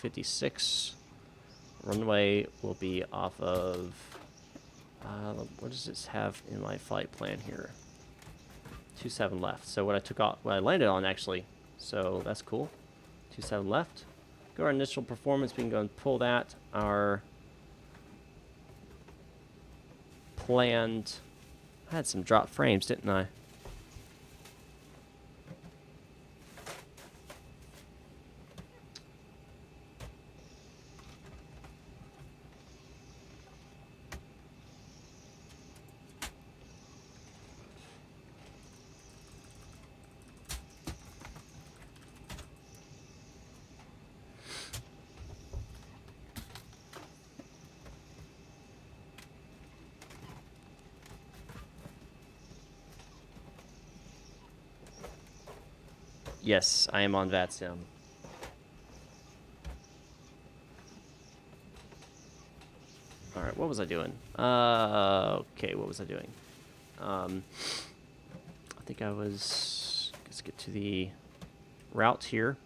1856. Runway will be off of, what does this have in my flight plan here? 27 left. So what I landed on actually. So that's cool. 27 left. Go our initial performance. We can go and pull that. Our planned, I had some drop frames, didn't I? Yes, I am on VATSIM. Alright, what was I doing? Okay, what was I doing? I think I was... Let's get to the route here.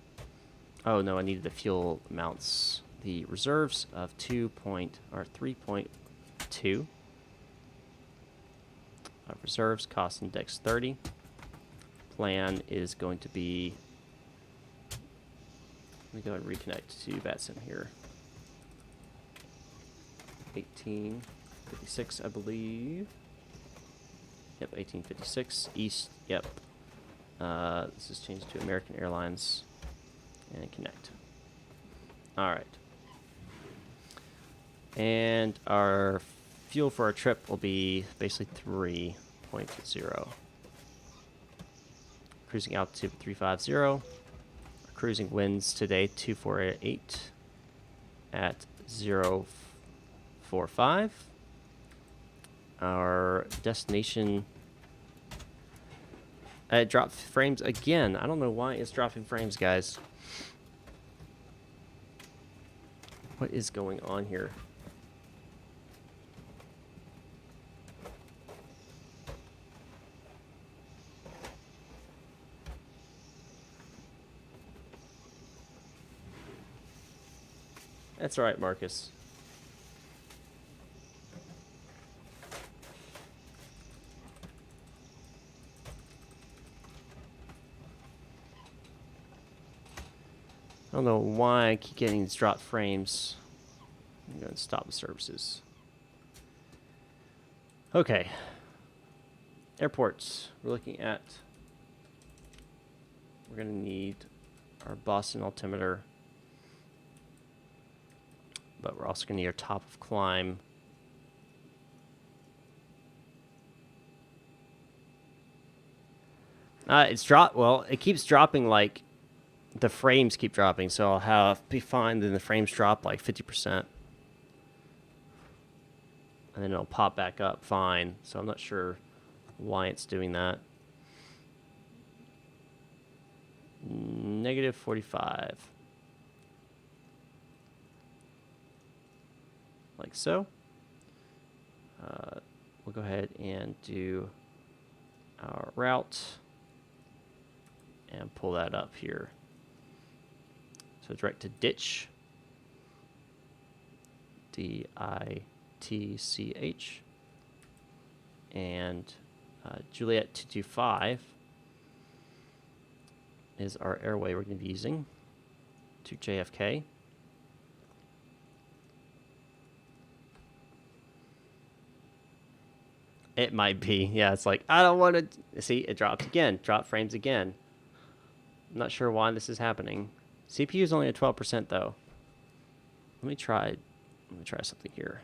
Oh, no, I needed the fuel amounts. The reserves of 3.2. Reserves, cost index 30. Plan is going to be, let me go ahead and reconnect to VATSIM here. 1856, I believe. Yep, 1856 East. Yep. This is changed to American Airlines and connect. All right. And our fuel for our trip will be basically 3.0. Cruising altitude 350. Our cruising winds today 248 at 045. Our destination, it dropped frames again. I don't know why it's dropping frames, guys. What is going on here? That's all right, Marcus. I don't know why I keep getting these drop frames. I'm going to stop the services. Okay. Airports. We're looking at... We're going to need our Boston altimeter. But we're also going to need our top of climb. It's dropped. Well, it keeps dropping, like the frames keep dropping. So I'll be fine. Then the frames drop like 50%, and then it'll pop back up fine. So I'm not sure why it's doing that. Negative 45. Like so. We'll go ahead and do our route and pull that up here. So direct to ditch, DITCH, and Juliet 225 is our airway we're going to be using to JFK. It might be. Yeah, it's like, I don't want to... See, it dropped again. Drop frames again. I'm not sure why this is happening. CPU is only at 12%, though. Let me try something here.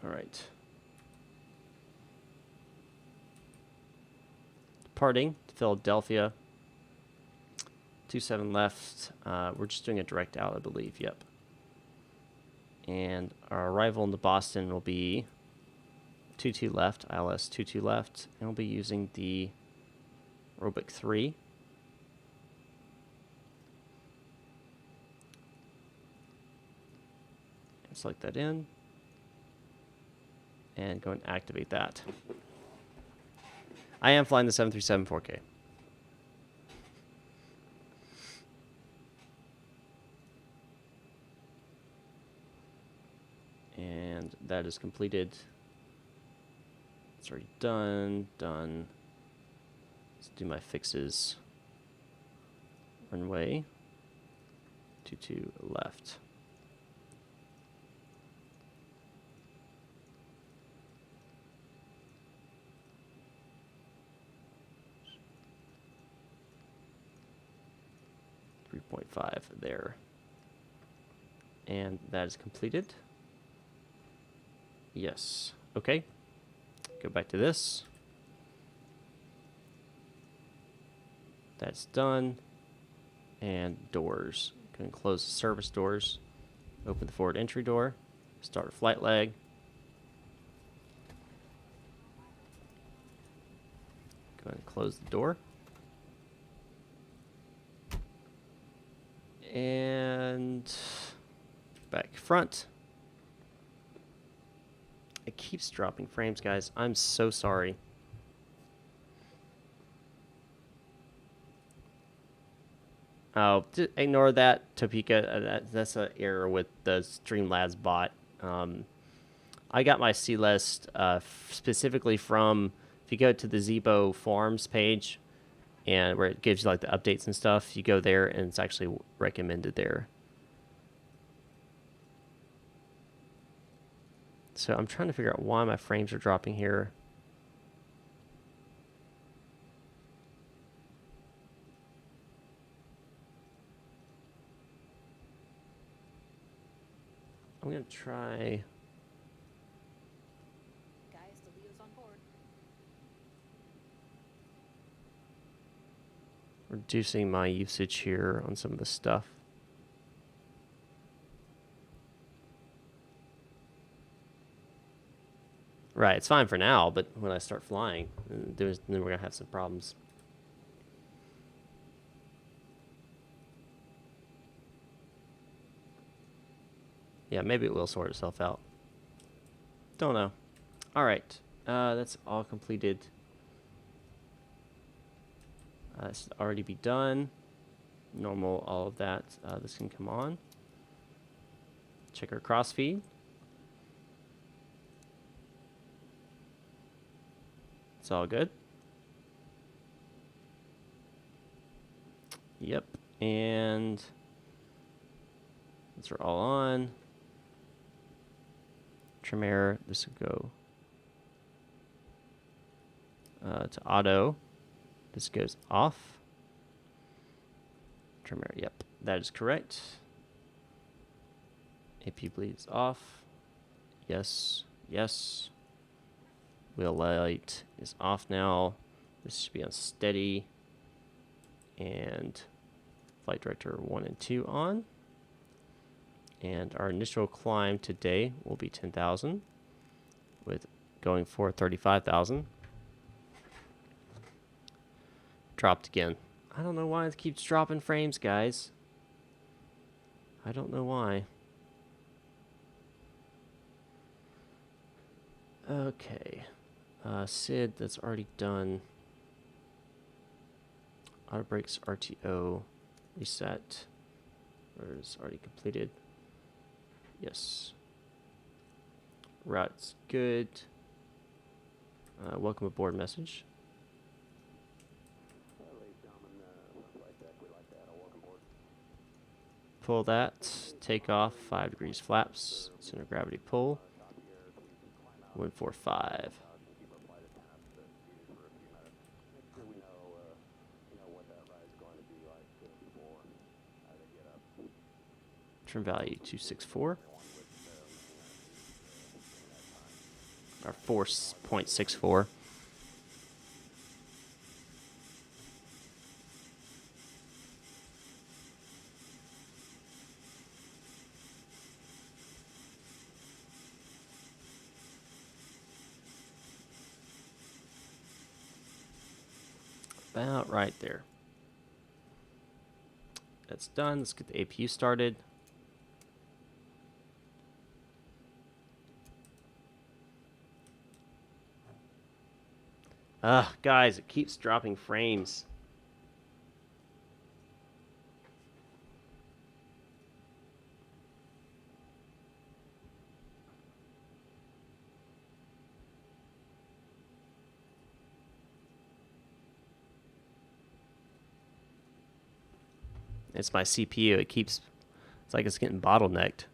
All right. Departing to Philadelphia. 27 left. We're just doing a direct out, I believe. Yep. And our arrival into Boston will be 22 left, ILS 22 left, and we'll be using the Robic 3. select that in, and go and activate that. I am flying the 737 4K. And that is completed. It's already done. Let's do my fixes. Runway 22 left. .5 there. And that is completed. Yes. Okay. Go back to this. That's done. And doors. Go and close the service doors. Open the forward entry door. Start a flight leg. Go and close the door. And back front. It keeps dropping frames, guys. I'm so sorry. Oh, ignore that, Topeka. That's an error with the Streamlabs bot. I got my C list specifically from, if you go to the ZIBO forums page, and where it gives you like the updates and stuff, you go there and it's actually recommended there. So I'm trying to figure out why my frames are dropping here. I'm going to try... Guys, the Leo's on board. reducing my usage here on some of the stuff. Right, it's fine for now, but when I start flying, then we're going to have some problems. Yeah, maybe it will sort itself out. Don't know. All right, that's all completed. This should already be done. Normal, all of that. This can come on. Check our crossfeed. It's all good. Yep, and these are all on. Trim error, this will go to auto. This goes off. Trim error, yep, that is correct. AP bleeds off. Yes, yes. Wheel light is off now. This should be on steady. And flight director 1 and 2 on. And our initial climb today will be 10,000 with going for 35,000. Dropped again. I don't know why it keeps dropping frames, guys. I don't know why. Okay. SID, that's already done. Auto brakes RTO reset. Or is already completed. Yes. Route's good. Welcome aboard message. Pull that. Take off. 5 degrees flaps. Center gravity pull. 145. Trim value 264. Or 4.64. About right there. That's done. Let's get the APU started. Ugh, guys, it keeps dropping frames. It's my CPU. It's like it's getting bottlenecked.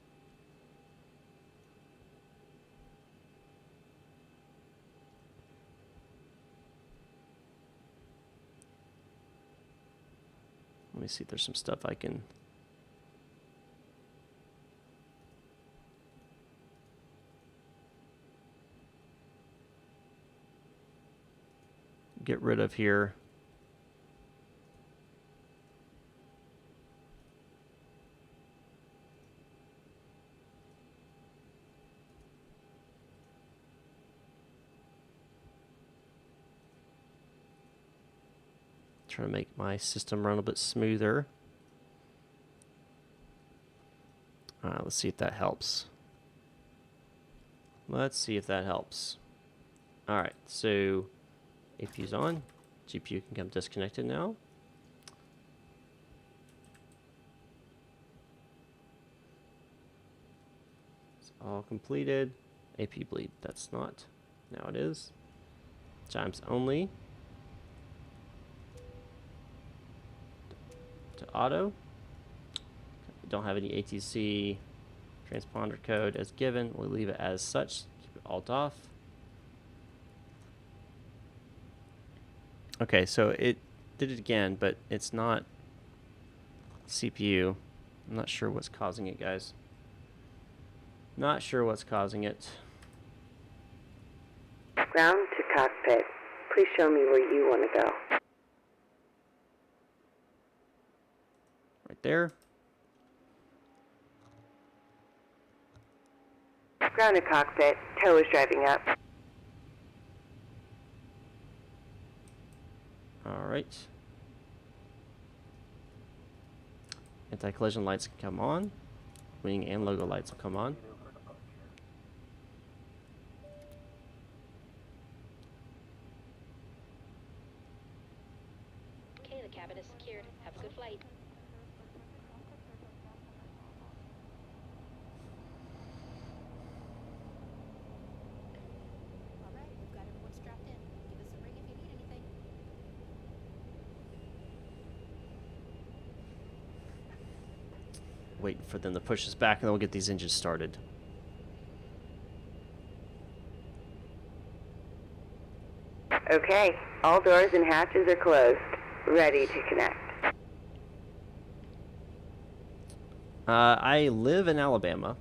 Let me see if there's some stuff I can... get rid of here. Try to make my system run a bit smoother. Let's see if that helps. Let's see if that helps. All right, so APU's on. GPU can come disconnected now. It's all completed. AP bleed, that's not. Now it is. Chimes only. To auto. Don't have any ATC transponder code as given. We'll leave it as such. Keep it alt off. Okay, so it did it again, but it's not CPU. I'm not sure what's causing it, guys. Not sure what's causing it. Ground to cockpit. Please show me where you want to go. Right there. Ground to cockpit. Tow is driving up. All right. Anti-collision lights can come on. Wing and logo lights will come on. Okay, the cabin is secured. Have a good flight. All right, we've got everyone strapped in. Give us a ring if you need anything. Waiting for them to push us back, and then we'll get these engines started. Okay, all doors and hatches are closed. Ready to connect. I live in Alabama.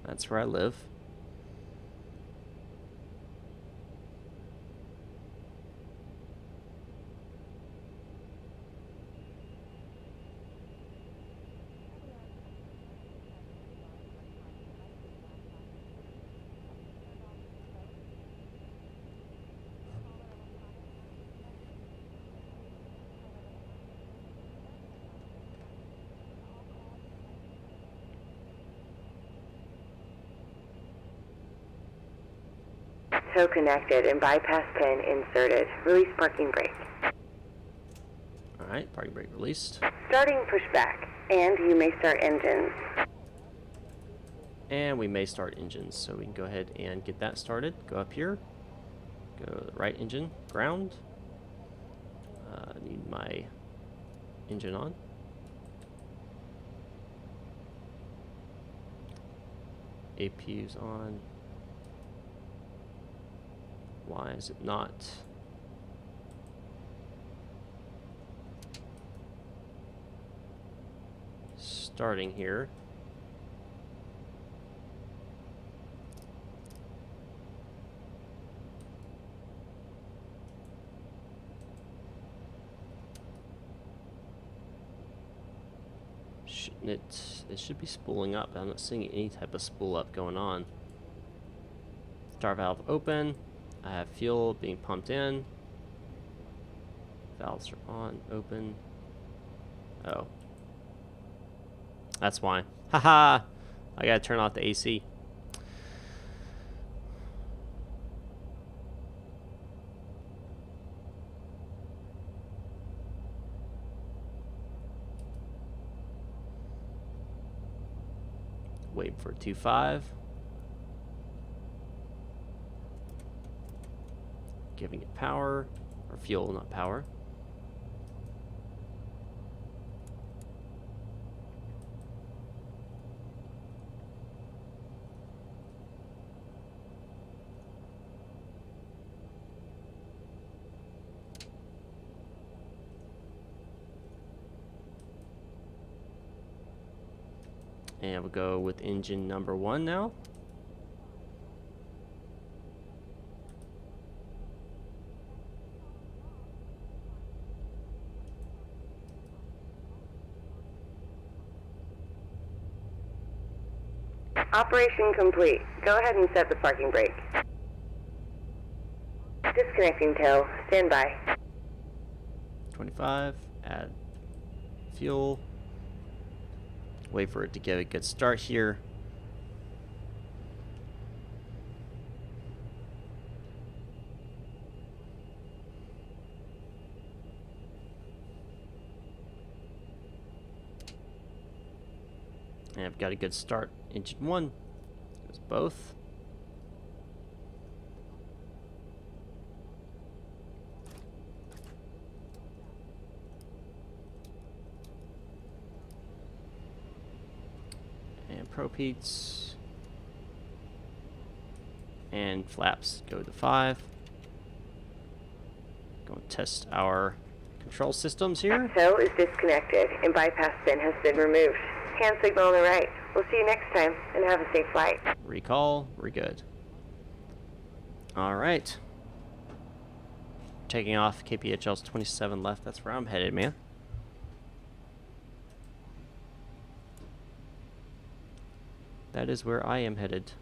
That's where I live. Tow connected and bypass pin inserted. Release parking brake. All right, parking brake released. Starting pushback, and you may start engines. And we may start engines, so we can go ahead and get that started. Go up here. Go to the right engine, ground. Need my engine on. APU's on. Why is it not? Starting here. Shouldn't it should be spooling up. I'm not seeing any type of spool up going on. Star valve open. I have fuel being pumped in. Valves are on, open. Oh. That's why. Haha! I gotta turn off the AC. Wait for 25. Giving it power, or fuel, not power. And we'll go with engine number 1 now. Operation complete. Go ahead and set the parking brake. Disconnecting tow. Stand by. 25. Add fuel. Wait for it to get a good start here. And I've got a good start. Engine 1. Goes both. And propheats. And flaps go to 5. Go and test our control systems here. Tow is disconnected and bypass bin has been removed. Hand signal on the right. We'll see you next time and have a safe flight. Recall, we're good. Alright. Taking off, KPHL's 27 left, that's where I'm headed, man. That is where I am headed.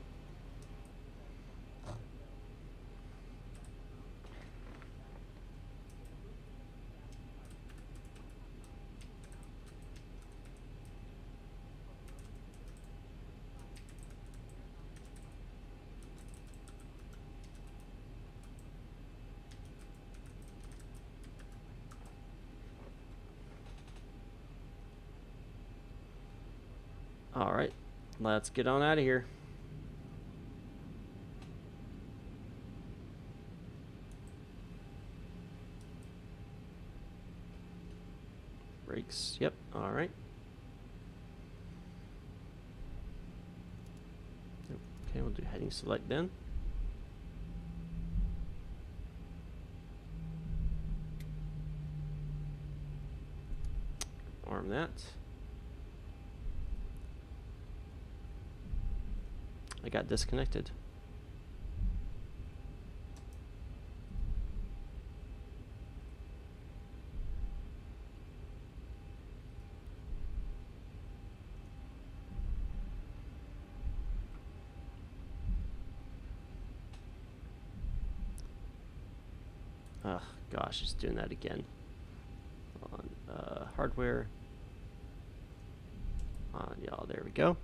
Alright, let's get on out of here. Brakes, yep, alright. Okay, we'll do heading select then. Arm that. I got disconnected. Oh gosh, it's doing that again. On hardware. On y'all, there we go.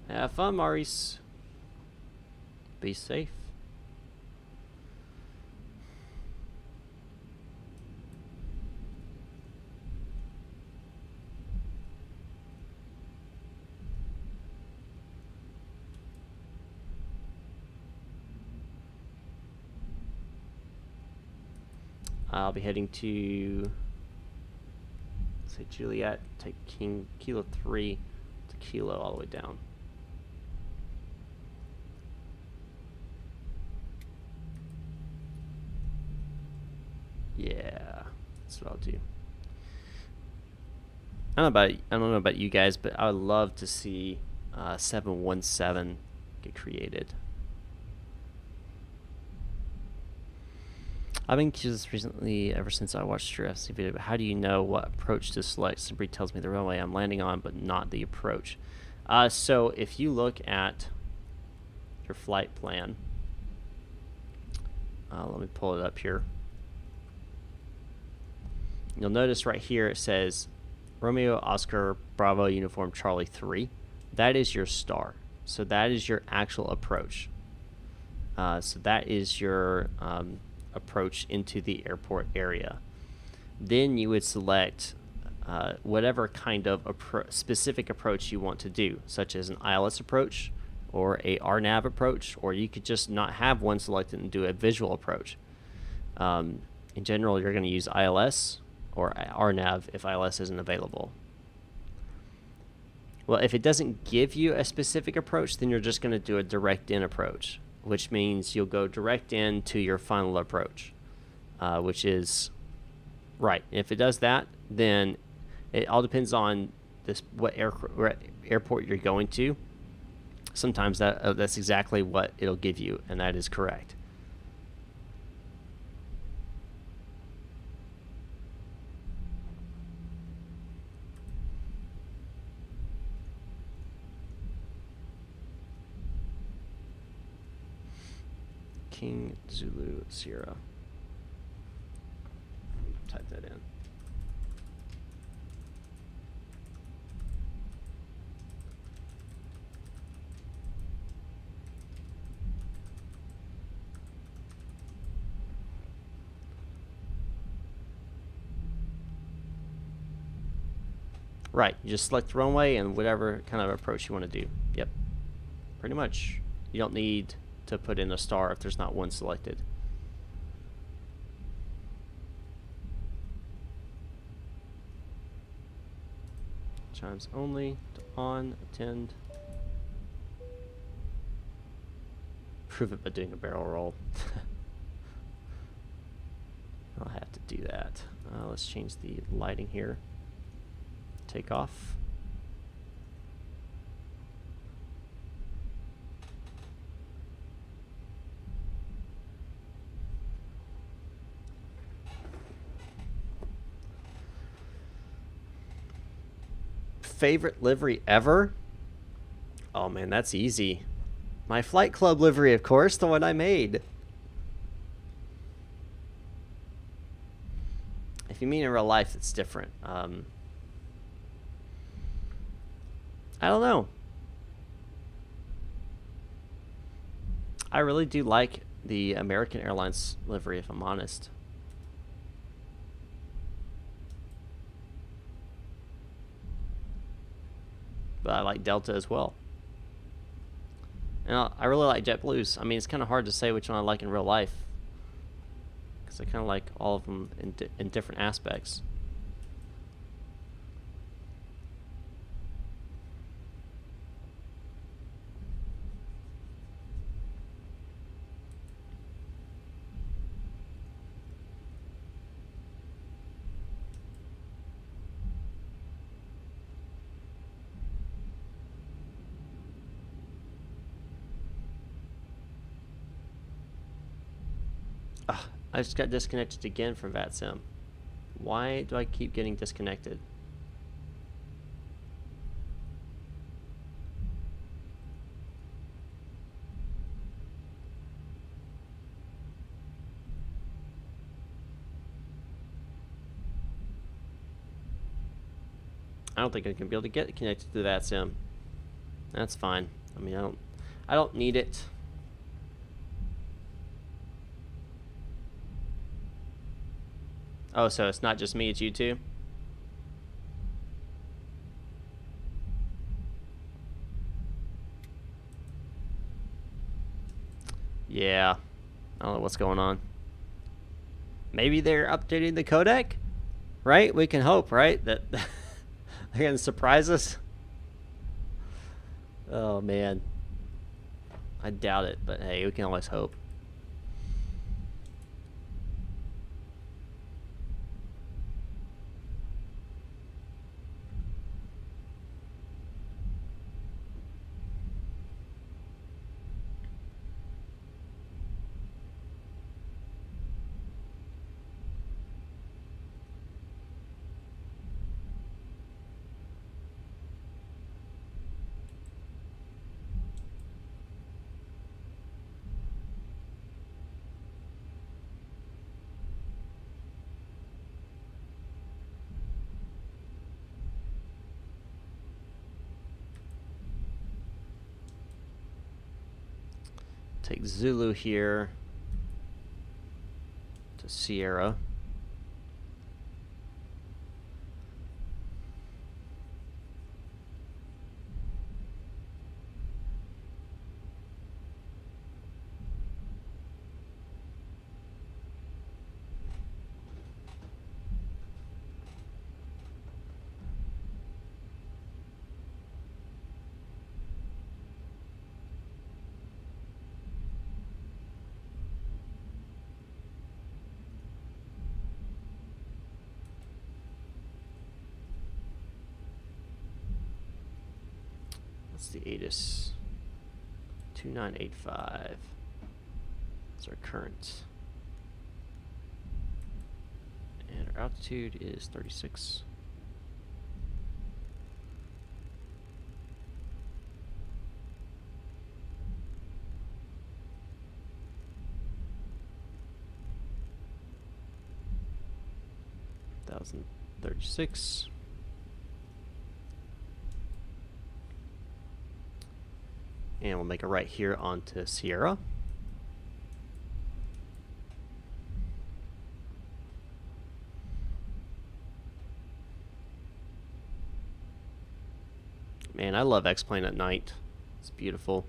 Have fun, Maurice. Be safe. I'll be heading to, say, Juliet, take Kilo 3 to Kilo all the way down. Yeah, that's what I'll do. I don't know about you guys, but I would love to see 717 get created. I've been curious recently, ever since I watched your FC video, but how do you know what approach to select? Somebody tells me the runway I'm landing on, but not the approach. So if you look at your flight plan, let me pull it up here. You'll notice right here it says Romeo Oscar Bravo Uniform Charlie 3. That is your star. So that is your actual approach. So that is your approach into the airport area. Then you would select whatever kind of specific approach you want to do, such as an ILS approach or a RNAV approach, or you could just not have one selected and do a visual approach. In general, you're going to use ILS or RNAV if ILS isn't available. Well, if it doesn't give you a specific approach, then you're just going to do a direct in approach, which means you'll go direct in to your final approach, which is right. If it does that, then it all depends on what airport you're going to. Sometimes that's exactly what it'll give you, and that is correct. King Zulu Sierra. Type that in. Right, you just select the runway and whatever kind of approach you want to do. Yep, pretty much. You don't need to put in a star if there's not one selected. Chimes only, to on, attend. Prove it by doing a barrel roll. I'll have to do that. Let's change the lighting here. Take off. Favorite livery ever? Oh man, that's easy. My Flight Club livery, of course, the one I made. If you mean in real life, it's different. I don't know. I really do like the American Airlines livery, if I'm honest. But I like Delta as well. And I really like JetBlue's. I mean, it's kind of hard to say which one I like in real life, because I kind of like all of them in different aspects. I just got disconnected again from VATSIM. Why do I keep getting disconnected? I don't think I can be able to get connected to VATSIM. That's fine. I mean, I don't need it. Oh, so it's not just me, it's you too? Yeah. I don't know what's going on. Maybe they're updating the codec? Right? We can hope, right? That they're going to surprise us? Oh, man. I doubt it, but hey, we can always hope. Take Zulu here to Sierra. That's the ATIS 2985. That's our current. And our altitude is 36. Thousand 36. And we'll make a right here onto Sierra. Man, I love X-Plane at night. It's beautiful.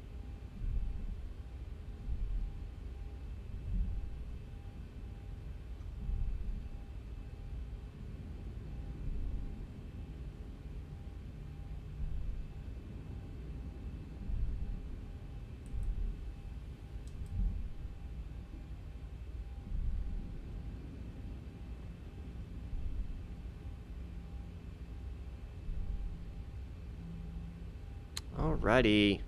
Alrighty.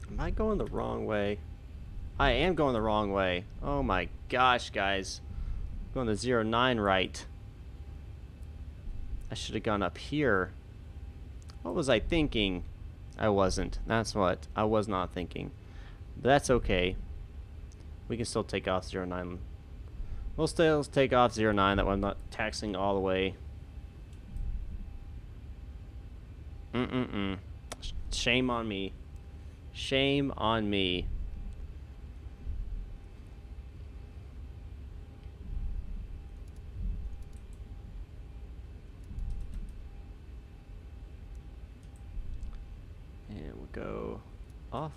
Am I going the wrong way? I am going the wrong way. Oh my gosh, guys. I'm going the 09 right. I should have gone up here. What was I thinking? I wasn't. That's what. I was not thinking. But that's okay. We can still take off 09. We'll still take off 09. That way I'm not taxing all the way. Shame on me. Shame on me. And we'll go off.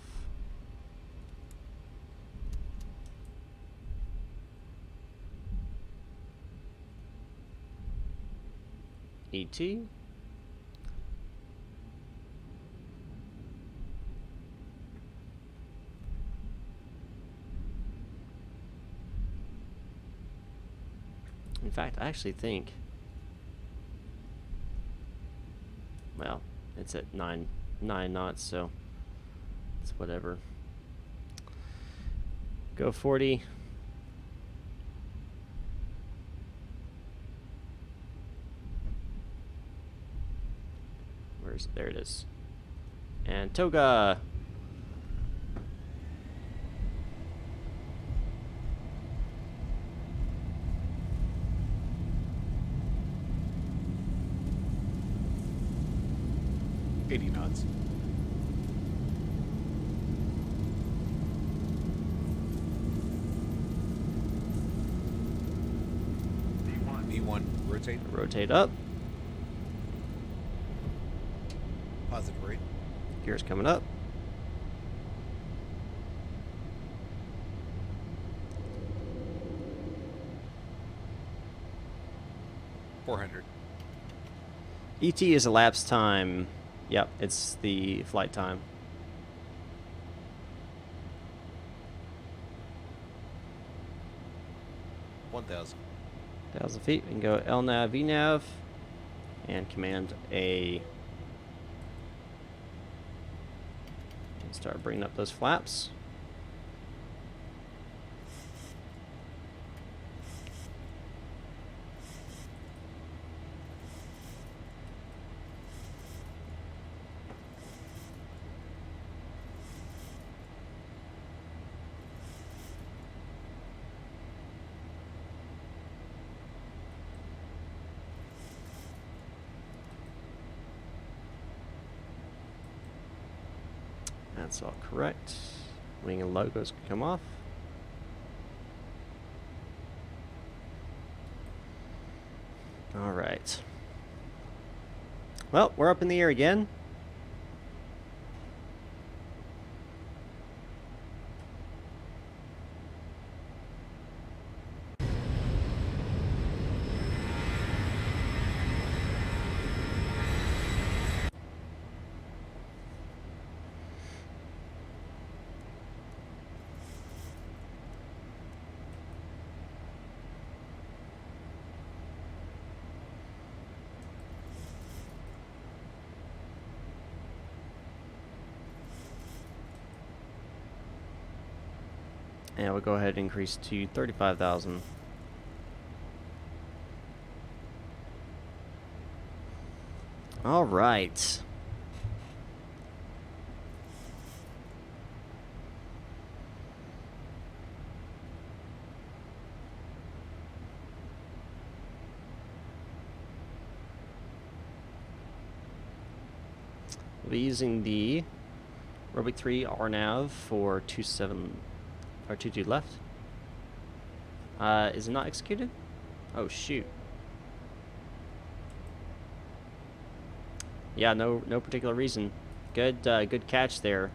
ET. In fact, I actually think, well, it's at 9 knots, so it's whatever. Go 40. Where's, there it is. And toga. Knots. V1, rotate. Rotate up. Positive rate. Gears coming up. $400. ET is elapsed time. Yep, it's the flight time. $1,000. 1,000 feet. We can go LNAV, VNAV, and command A. And start bringing up those flaps. That's all correct. Wing and logos can come off. All right. Well, we're up in the air again. And we'll go ahead and increase to 35,000. All right. We'll be using the Robic 3 RNAV for 27 or 22 left. Is it not executed? Oh shoot. Yeah, no particular reason. Good good catch there.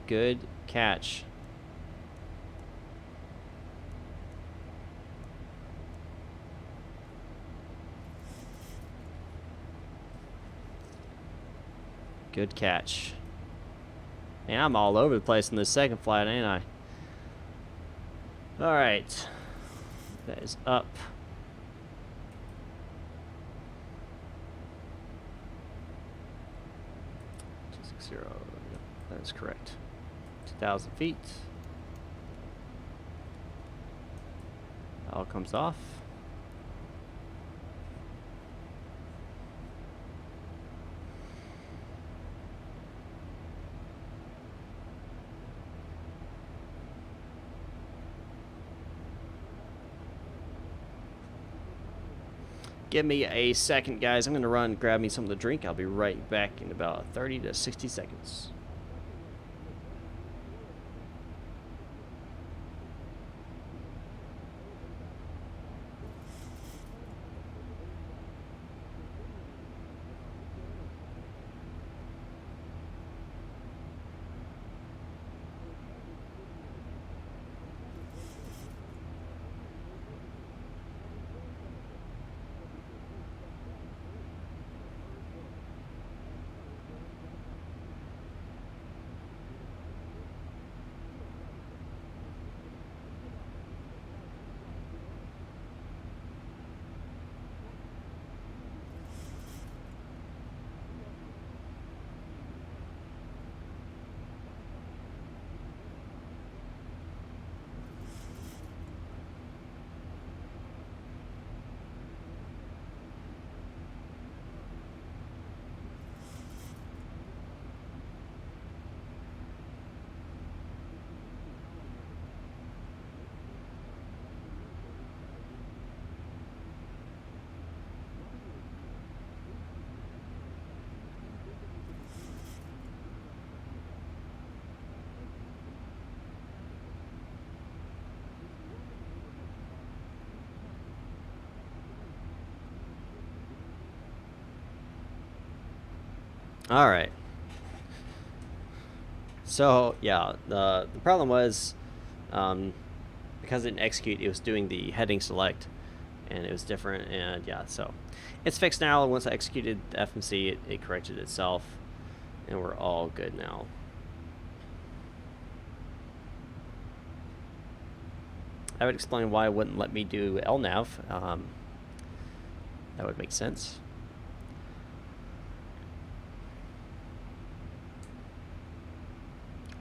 Good catch. Good catch. Man, I'm all over the place in this second flight, ain't I? Alright. That is up. 260. Yep, that is correct. 2,000 feet. All comes off. Give me a second, guys. I'm going to run and grab me some of the drink. I'll be right back in about 30 to 60 seconds. All right. So yeah, the problem was because it didn't execute, it was doing the heading select, and it was different. And yeah, so it's fixed now. Once I executed the FMC, it corrected itself, and we're all good now. I would explain why it wouldn't let me do LNAV. That would make sense.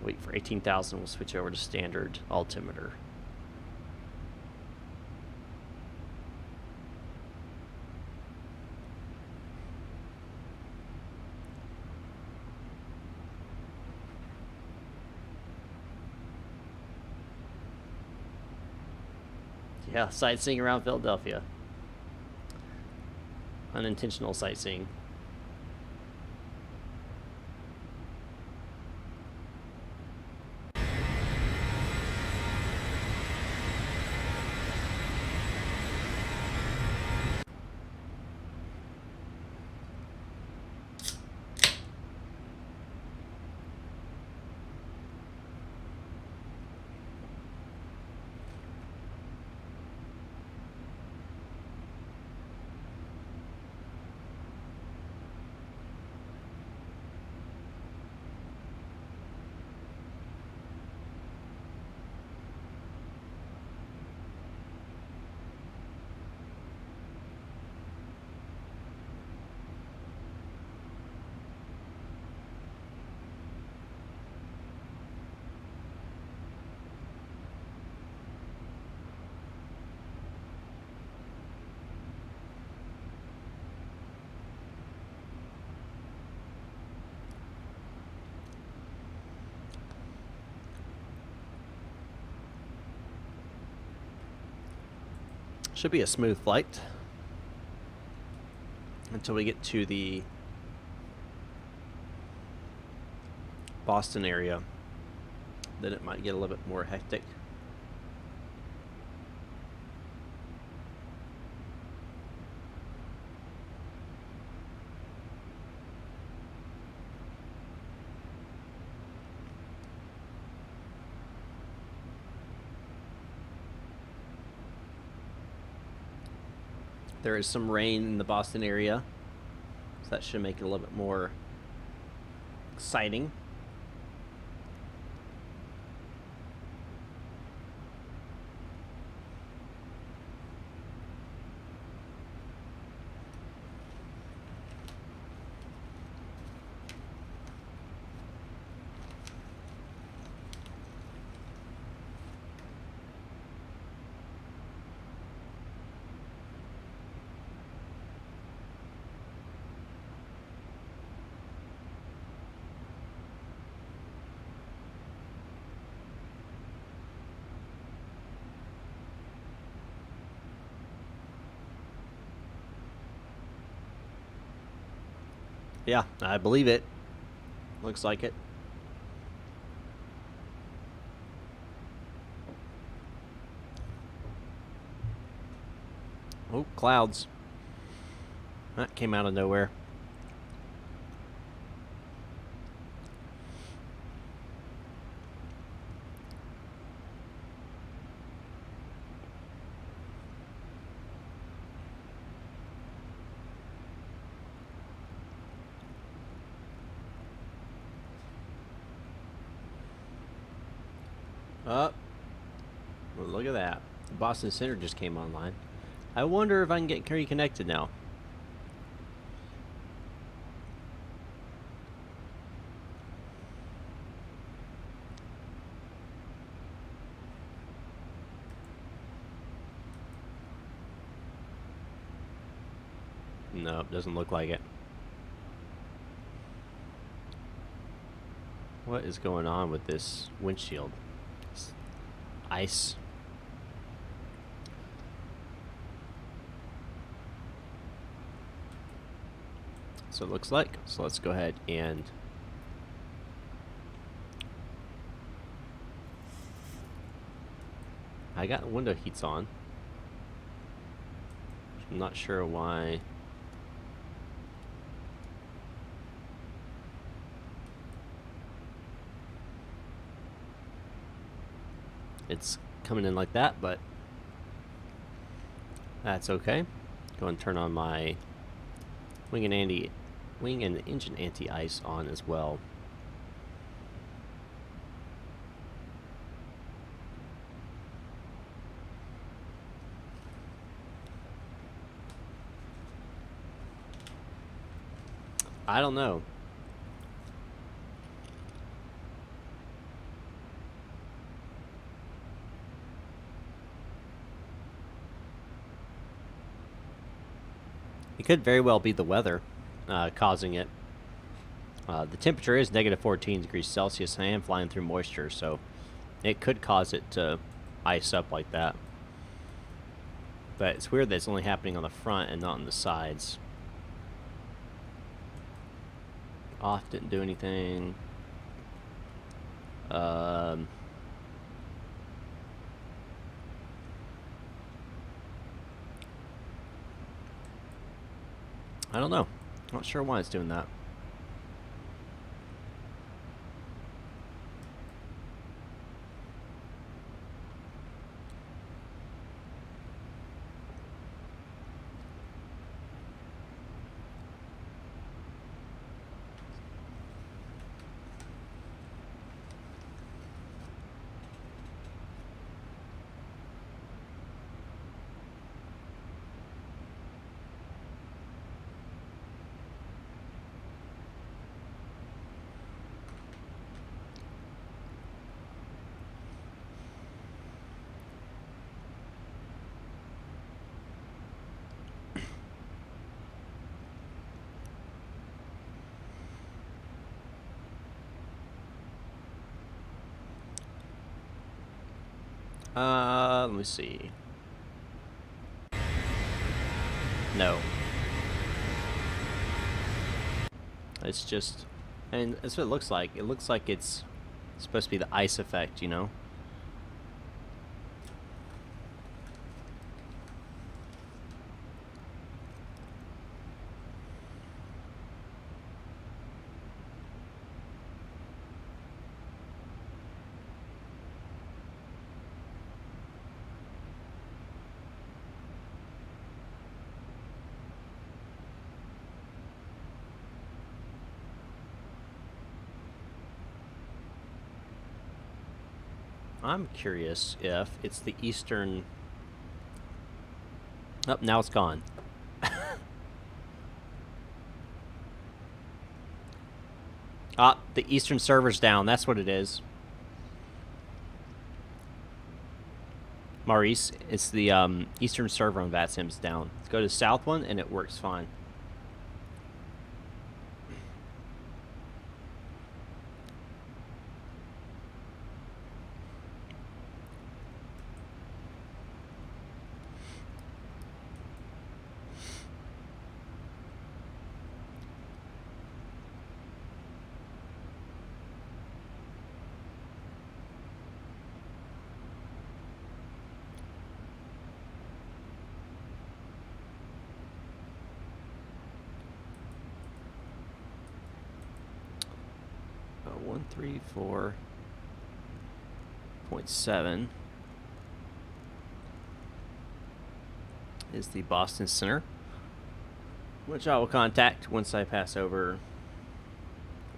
Wait for 18,000, we'll switch over to standard altimeter. Yeah, sightseeing around Philadelphia. Unintentional sightseeing. Should be a smooth flight until we get to the Boston area. Then it might get a little bit more hectic. There is some rain in the Boston area, so that should make it a little bit more exciting. Yeah, I believe it. Looks like it. Oh, clouds. That came out of nowhere. Well, look at that. The Boston Center just came online. I wonder if I can get reconnected now. Nope, doesn't look like it. What is going on with this windshield? It's ice. So it looks like. So let's go ahead and I got window heats on. I'm not sure why. It's coming in like that, but that's okay. Go and turn on my wing and engine anti-ice on as well. I don't know. It could very well be the weather causing it. The temperature is negative 14 degrees Celsius, and I am flying through moisture, so it could cause it to ice up like that. But it's weird that it's only happening on the front and not on the sides. Off didn't do anything. I don't know. Not sure why it's doing that. Let me see. No. It's just, and that's what it looks like. It looks like it's supposed to be the ice effect, you know? I'm curious if it's the eastern... Oh, now it's gone. Ah, the eastern server's down. That's what it is. Maurice, it's the eastern server on VATSIM's down. Go to the south one and it works fine. Oh, 134.7 is the Boston Center, which I will contact once I pass over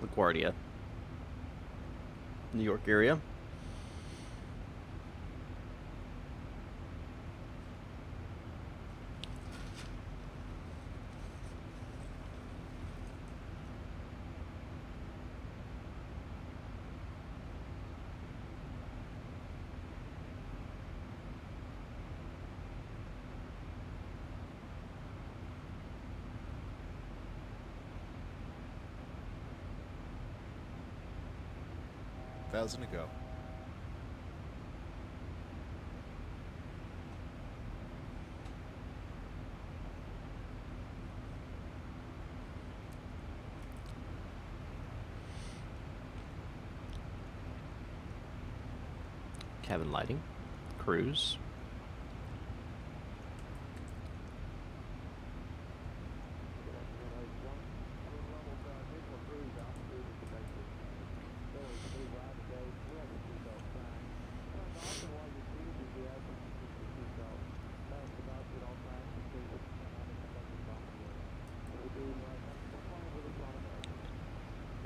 LaGuardia, New York area. Thousand to go. Cabin lighting, cruise.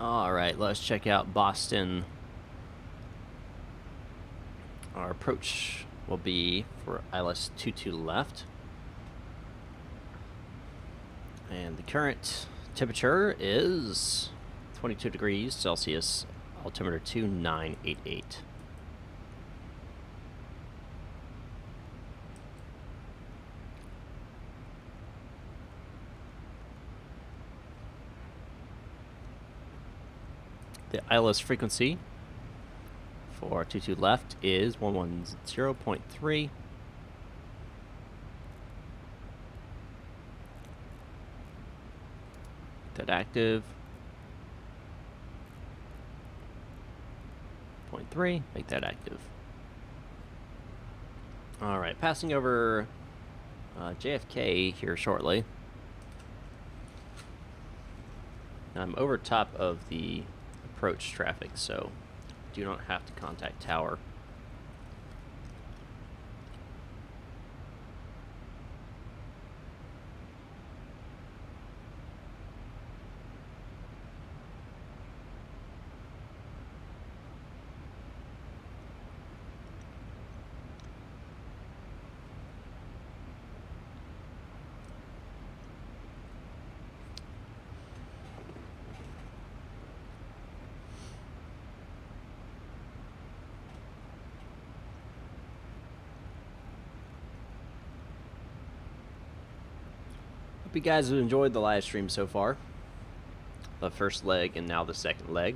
All right, let's check out Boston. Our approach will be for ILS 22 left. And the current temperature is 22 degrees Celsius, altimeter 2988. The ILS frequency for 22 left is 110.3. That active. 0.3, make that active. All right, passing over JFK here shortly. I'm over top of the approach traffic, so do not have to contact tower. Hope you guys have enjoyed the live stream so far. The first leg and now the second leg.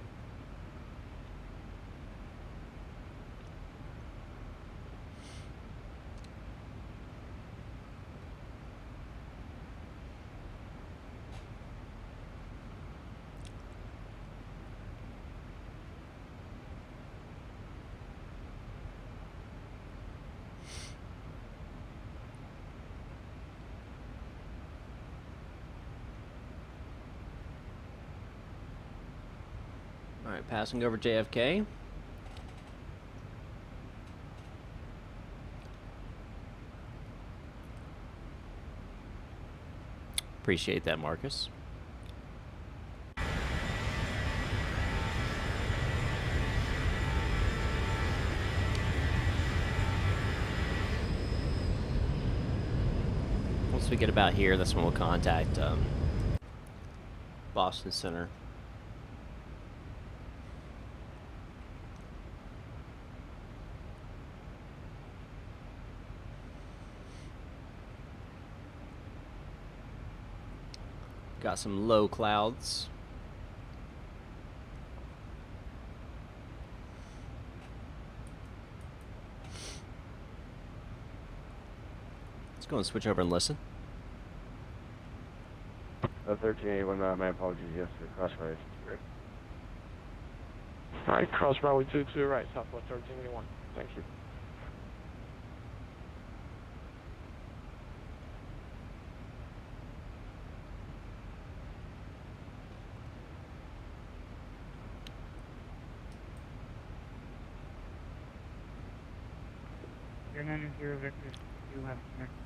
Alright, passing over JFK. Appreciate that, Marcus. Once we get about here, that's when we'll contact Boston Center. Got some low clouds. Let's go and switch over and listen. 1381, my apologies, yes, sir, cross runway 22 right. Alright, cross runway 22 right, Southwest 1381. Thank you.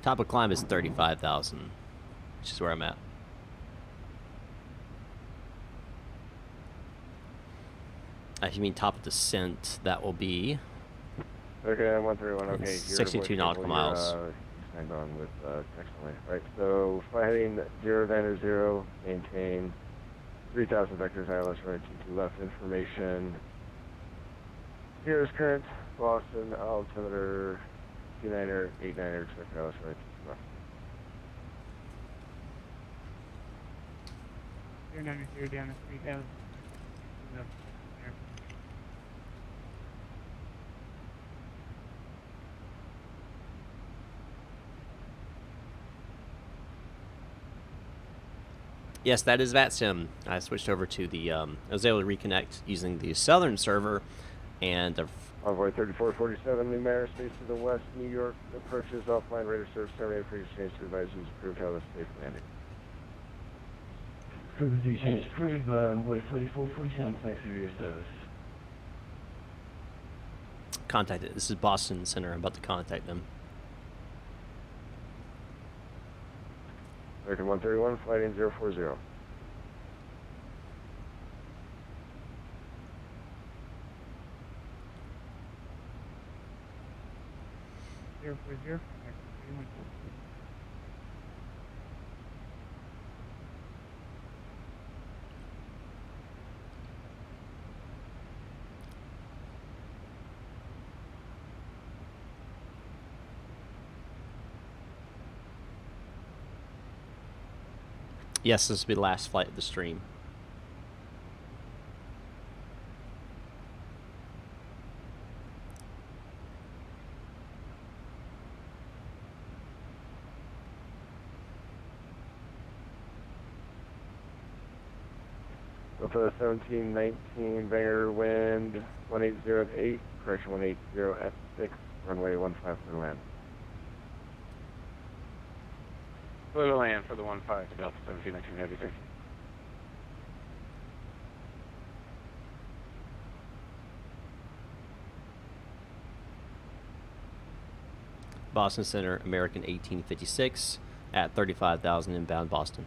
Top of climb is 35,000, which is where I'm at. If you mean top of descent, that will be Okay, 131, okay. 62 nautical miles. Hang on with text only. Right, so fly heading 090, maintain 3,000 vectors, ILS right, 22 left, information. Here's current, Boston, altimeter 29er, 89er, expect ILS right, 22 left. 090 down to 3,000. Yes, that is VATSIM. I switched over to the, I was able to reconnect using the southern server, and Envoy 3447, New Airspace to the west, New York, approaches offline radar service terminated for exchange to advise who's approved how the safe landing. Frequency change approved by Envoy 3447, thanks for your service. contact it. This is Boston Center. I'm about to contact them. American 131, flight in 040. 040. Yes, this will be the last flight of the stream. Go for the 1719 Banger wind 180 at 8, correction 180 at 6, runway 15 for land. Clear to land for the 15 to Delta 1719 Heavy, thank you. Boston Center, American 1856 at 35,000 inbound Boston.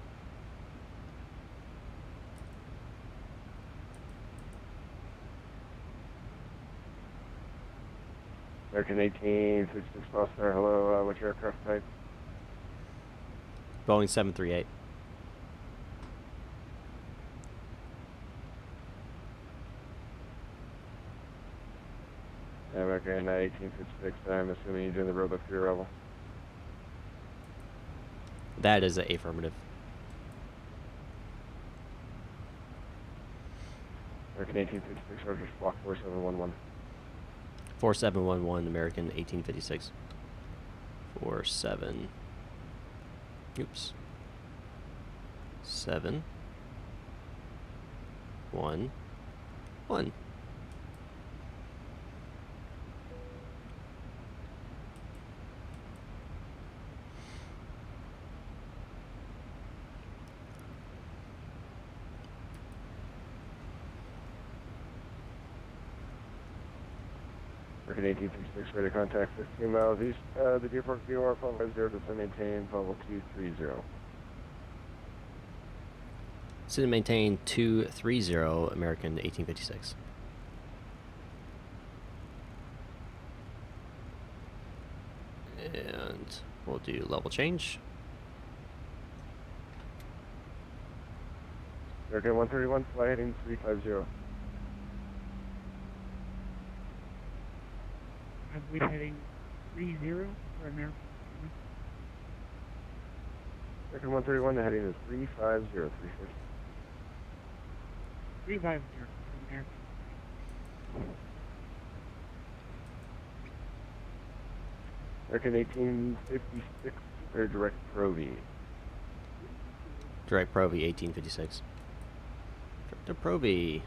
American 1856 Boston, hello, what's your aircraft type? Boeing 738. American 1856, I'm assuming you're doing the robot for your level. That is an affirmative. American 1856, Rogers, block 4711. 4711 American 1856. 47. Oops. 7. 1. 1. American 1856, ready to contact 15 miles east, the Deerpark VOR, followed by 0 to maintain, level 230. Send and maintain 230 American 1856. And we'll do level change. American 131, fly heading 350. We heading 30 for American. American 131, the heading is 350, 350. 350 for American. American 1856, or direct Provi. Direct Provi 1856. Direct Provi.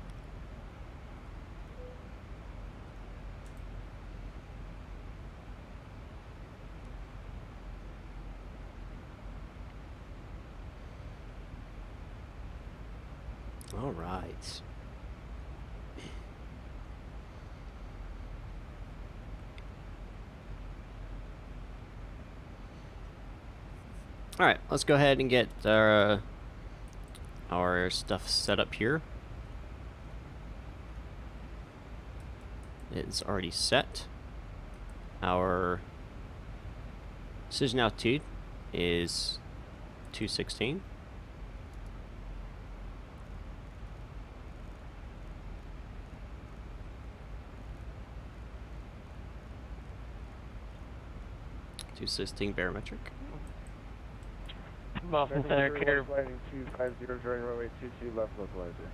All right. All right, let's go ahead and get our stuff set up here. It's already set. Our decision altitude is 216. Barometric. Boston Center, Care. Flighting 250, joining runway 22 left localizer.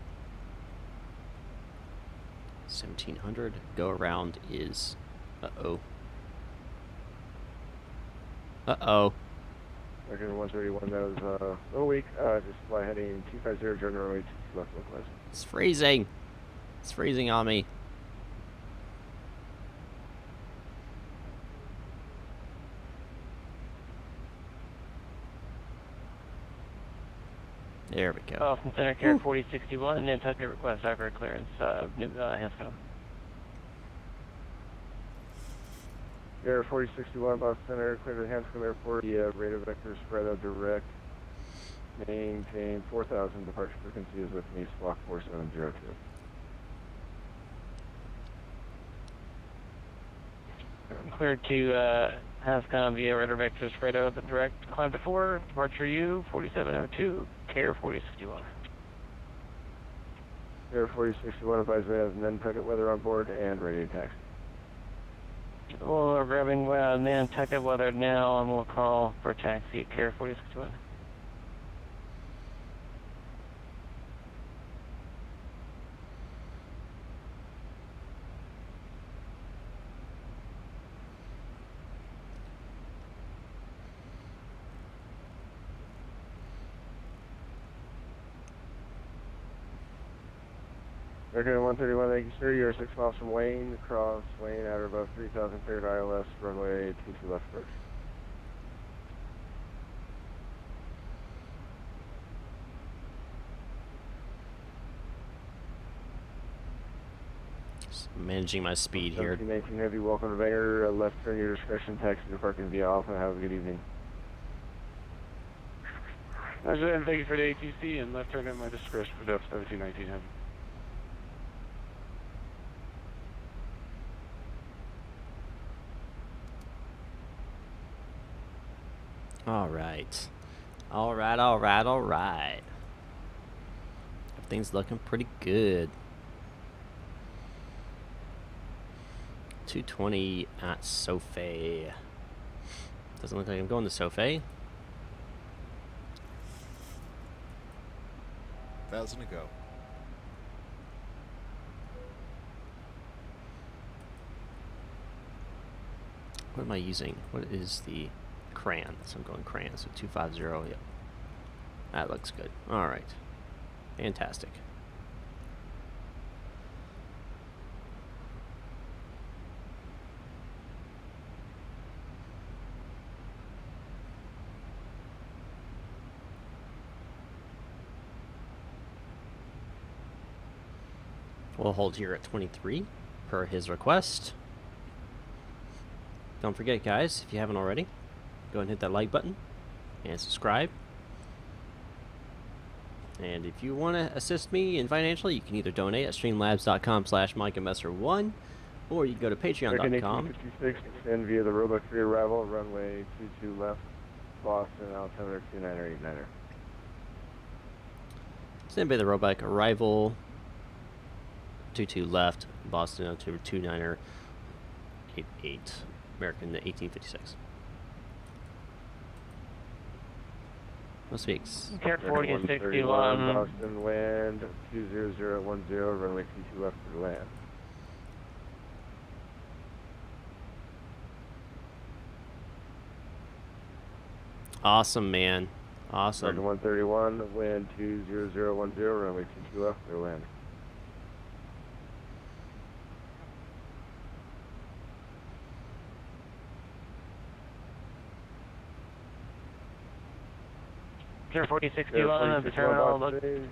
1700. Go around is. Uh-oh. Uh-oh. American 131, that was a little weak. Just fly heading 250, joining runway 22 left localizer. It's freezing. It's freezing on me. There we go. Boston Center, Care 4061, Nantucket request IFR clearance, Hanscom. Air 4061, Boston Center, clear to Hanscom Airport. The radar vector spread out direct. Maintain 4000. Departure frequency is with me, squawk 4702. Cleared to Hanscom via radar vector spread out the direct. Climb to 4, departure U 4702, Care 4061. Air 4061, advise we have Nantucket weather on board and ready to taxi. Well, we're grabbing Nantucket weather now, and we'll call for taxi at Care 4061. American 131, thank you, sir. You're 6 miles from Wayne, across Wayne, at or above 3000 cleared ILS, runway 22 left approach. Just managing my speed here. 1719 Heavy, welcome to Bangor. Left turn your discretion, taxi to parking via Alpha. Have a good evening. Thank you for the ATC, and left turn at my discretion for Delta 1719 Heavy. Alright. Alright. Everything's looking pretty good. 220 at Sophie. Doesn't look like I'm going to Sophie. 1,000 to go. What am I using? What is the crayon? So I'm going crayon. So 250. Yep. That looks good. All right. Fantastic. We'll hold here at 23 per his request. don't forget, guys, if you haven't already, go ahead and hit that like button and subscribe. And if you want to assist me in financially, you can either donate at streamlabs.com/MikeandMesser1, or you can go to patreon.com. 1856, extend via the Roebuck 3 arrival, runway 22 left, Boston, altimeter 29er89er. Stand by the Roebuck arrival, 22 left, Boston, altimeter 29er88, American 1856. Must be Care 4061. Boston, land 20010, runway 22 left for land. Awesome, man. Awesome. American 131, wind 20010, runway 22 left for land. Care 4061 at the terminal. Look. You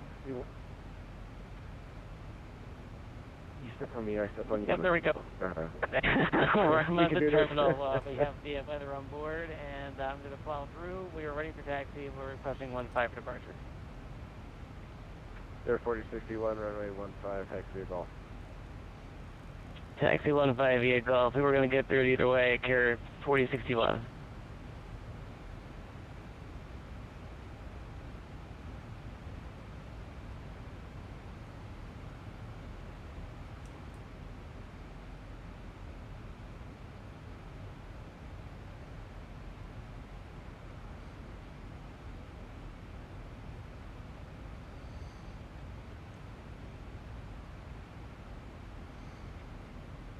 step on me, I step on you. Yep, there we go. We're at the terminal. We have the weather on board, and I'm going to plow through. We are ready for taxi. We're requesting 15 departure. Air 4061, runway 15, taxi Golf. Taxi 15 via Golf. We were going to get through it either way. Care 4061.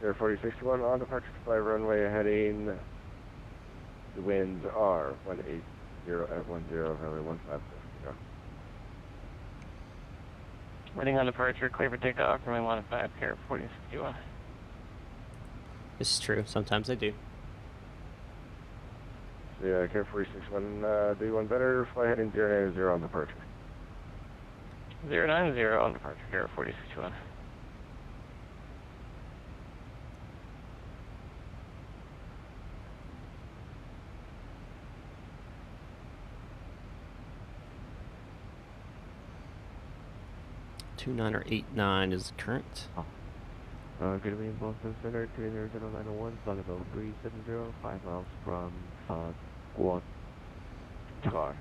Air 4061 on departure to fly runway heading. The winds are 180 at 10, runway 15. Waiting on departure, clear for takeoff, runway 15, Care 4061. This is true. Sometimes I do. So yeah, Care 4061, do one better, fly heading 090 on departure. 090 on departure, Care 4061. Two 9er89 is current. Good evening, Boston Center, 20901, flight level 370, 5 miles from Guan Tar.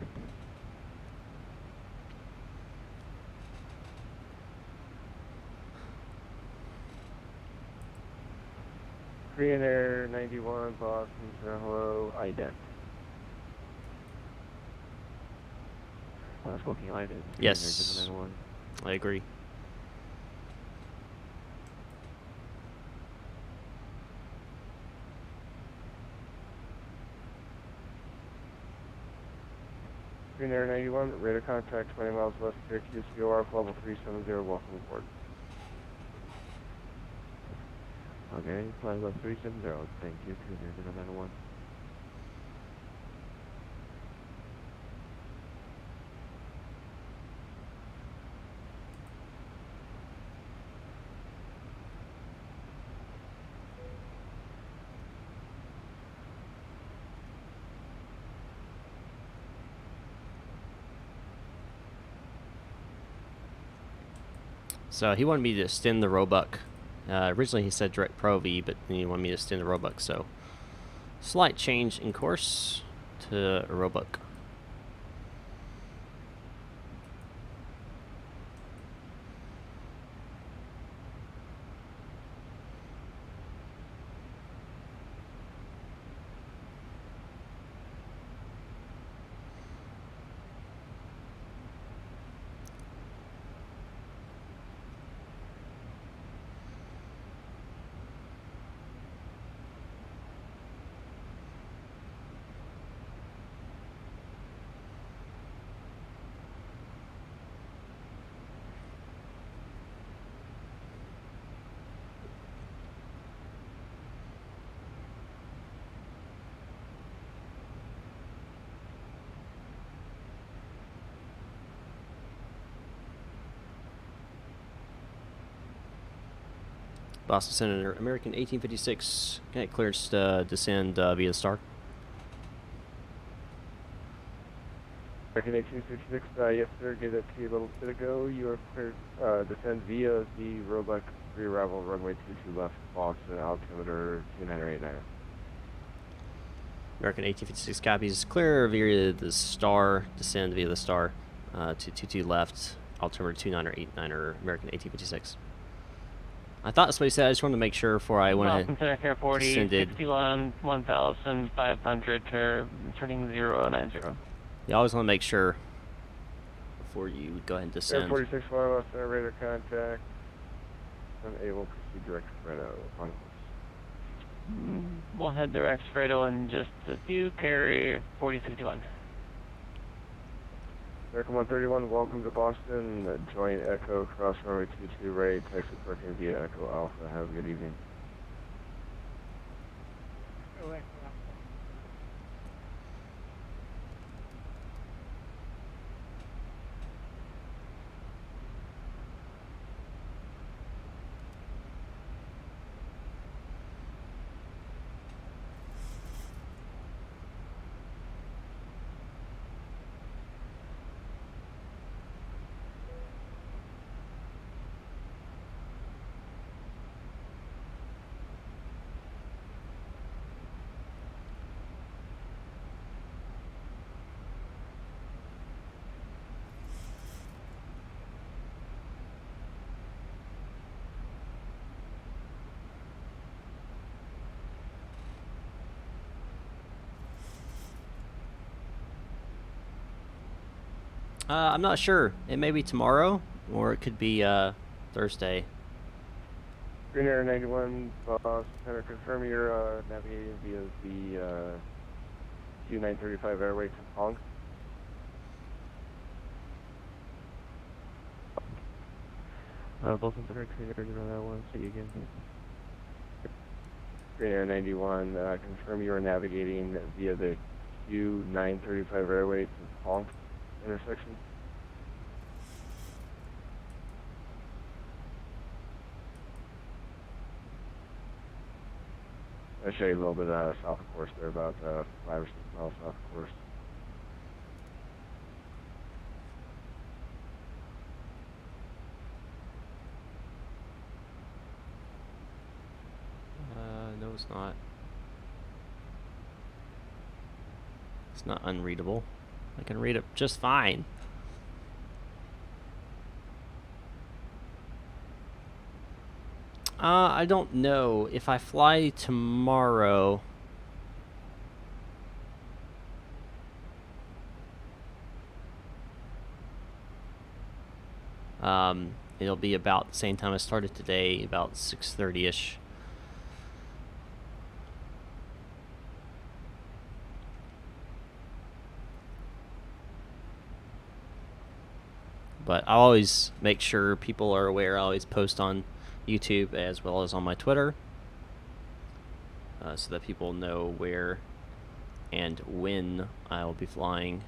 Korean Air 91, Boston, hello, ident. Smoking line is Yes. 20901. I agree. Korean Air 91, radar contact 20 miles west of Syracuse, VOR level 370, welcome aboard. Okay, flight level 370, thank you, 20901. So he wanted me to extend the Roebuck. Originally he said direct Pro V, but then he wanted me to extend the Roebuck. So slight change in course to a Roebuck. Boston Center, American 1856. Okay, clearance to descend via Star. American 1856, yes sir, gave that to you a little bit ago. You are cleared descend via the roadblock pre-arrival runway 22 left, Boston, altimeter 2989. American 1856 copies. Clear via the Star, descend via the Star to 22 left, altimeter 2989, American 1856. I thought that's what he said. I just wanted to make sure before I went Boston ahead. Center, 40, descended. 61, 1,500, turning 090. You always want to make sure before you go ahead and descend. 46 far left center radar contact. Unable to proceed direct spread out on course. We'll head direct Fredo in just a few, carry 4061. American 131, welcome to Boston. Join Echo, cross runway 22 right, taxi parking via Echo Alpha. Have a good evening. I'm not sure. It may be tomorrow, or it could be Thursday. Green Air 91, Boston Center, confirm you're navigating via the Q935 airway to Hong. Boston Center, Green Air 91, say you again. Green Air 91, confirm you are navigating via the Q935 airway to Hong intersection. I'll show you a little bit south of course there, about 5 or 6 miles south of course. No, it's not. It's not unreadable. I can read it just fine. I don't know. If I fly tomorrow... it'll be about the same time I started today, about 6:30ish. But I always make sure people are aware. I always post on YouTube as well as on my Twitter, so that people know where and when I will be flying.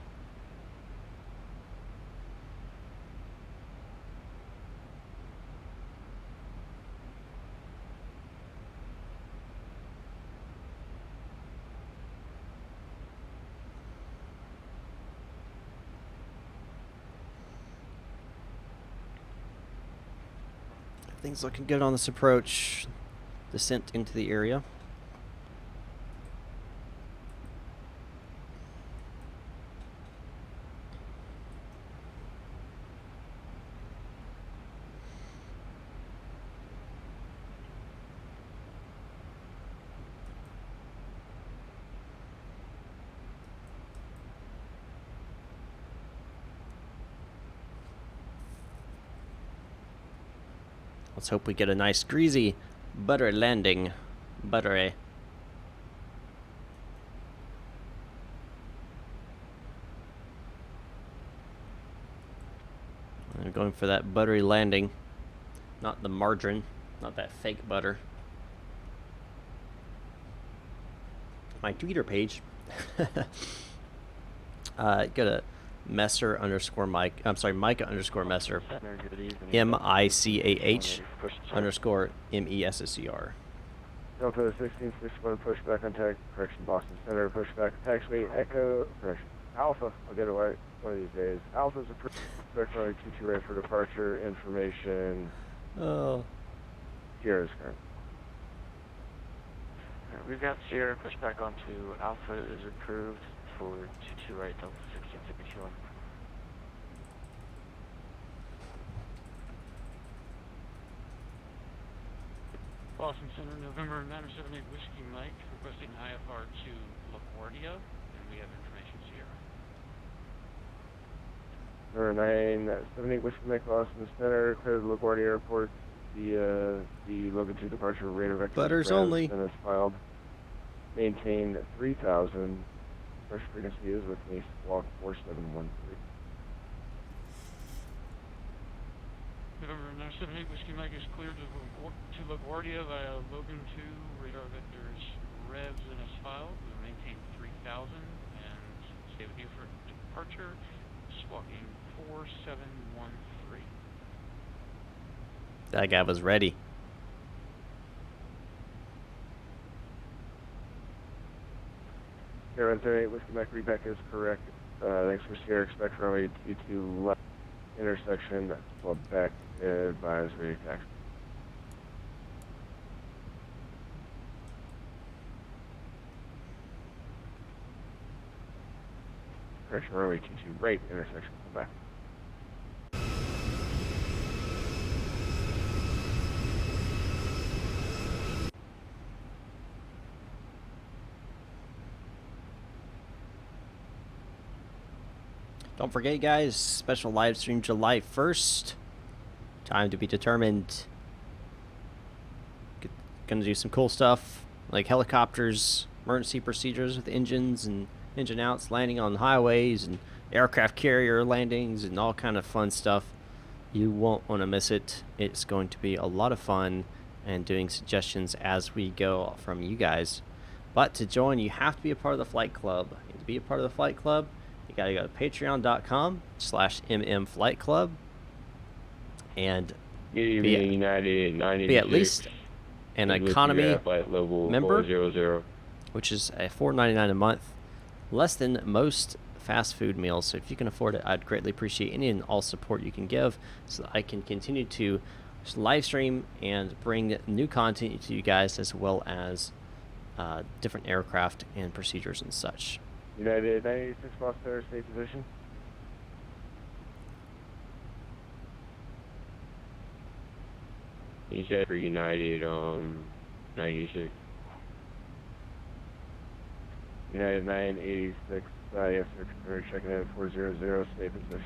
Things looking good on this approach. Descent into the area. Let's hope we get a nice greasy buttery landing. Buttery. I'm going for that buttery landing. Not the margarine. Not that fake butter. My Twitter page. Got a Messer underscore Mike. I'm sorry, Micah underscore Messer. Center, good evening. MICAH underscore MESSER. Delta 1661, pushback on tag, correction, Boston Center, pushback, taxiway, Echo, correction, Alpha, I'll get it right one of these days. Alpha's approved, pushback runway 22 right for departure, information, Oh. Sierra's current. We've got Sierra pushback onto Alpha is approved for 22 right, Delta 1661. Boston Center, November 978 Whiskey Mike, requesting IFR to LaGuardia, and we have information Sierra. Number 978 Whiskey Mike, Boston Center, clear the LaGuardia Airport, the Logan 2 departure radar vector. Butters only. And it's filed. Maintain 3,000. First frequency is with me, walk 4713. November 978 Whiskey Mike is cleared to LaGuardia via Logan 2, radar vectors, revs, and is filed. We will maintain 3,000 and stay with you for departure. Squawking 4713. That guy was ready. Sierra 138 Whiskey Mike, reback is correct. Thanks for Sierra, expect runway 22 left, intersection, Quebec, advisory, taxi. Correction, runway 22 right, intersection, Quebec. Don't forget, guys, special live stream July 1st. Time to be determined. Gonna do some cool stuff like helicopters, emergency procedures with engines and engine outs, landing on highways, and aircraft carrier landings, and all kind of fun stuff. You won't want to miss it. It's going to be a lot of fun, and doing suggestions as we go from you guys. But to join, you have to be a part of the flight club. To be a part of the flight club, you gotta go to patreon.com/mmflightclub and be at least an economy member, which is a $4.99 a month, less than most fast food meals. So if you can afford it, I'd greatly appreciate any and all support you can give, so that I can continue to live stream and bring new content to you guys, as well as different aircraft and procedures and such. United 96 Boston Center, stay position. You said for United 96. United 986, yes, sir, checking in at 400, stay position.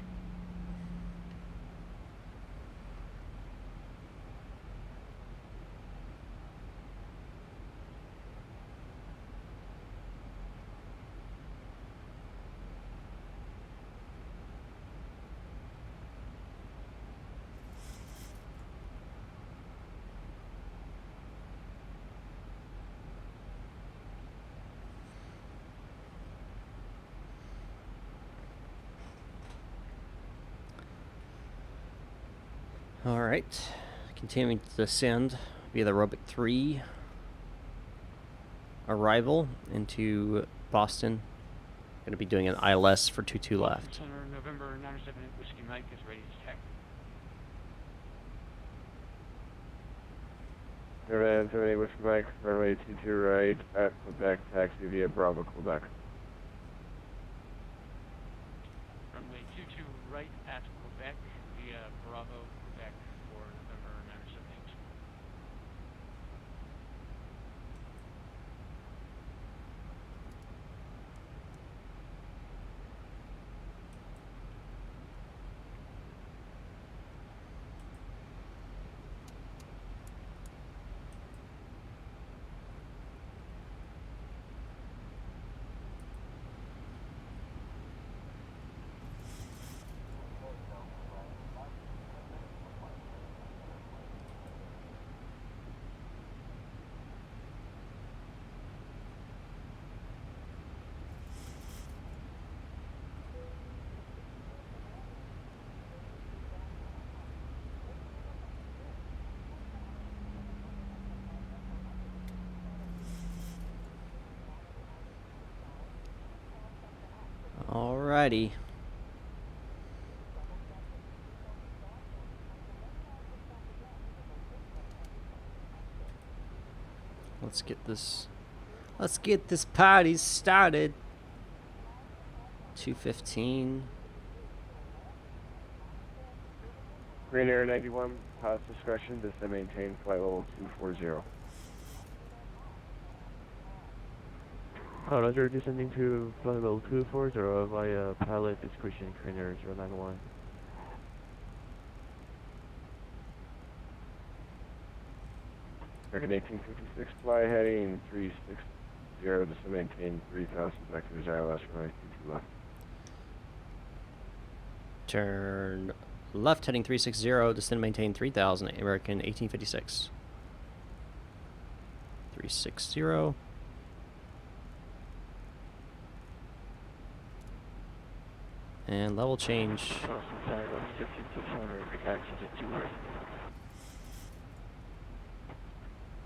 Alright, continuing to descend via the Robic 3 arrival into Boston. Going to be doing an ILS for 22 left. Center, November 978 Whiskey Mike is ready to taxi. November 978 Whiskey Mike, runway 22 right at Quebec, taxi via Bravo, Quebec. Runway 22 right at Quebec via Bravo, Quebec for November 978. Alrighty. Let's get this party started. 2:15. Green Air 91, pilot's discretion, descend maintain flight level 240. Roger, descending to flight level 240 via pilot discretion, Green Air 091. American 1856, fly heading 360, descend maintain 3000 vectors, ILS runway 22 left. Turn left heading 360, descend maintain 3000, American 1856. 360. And level change.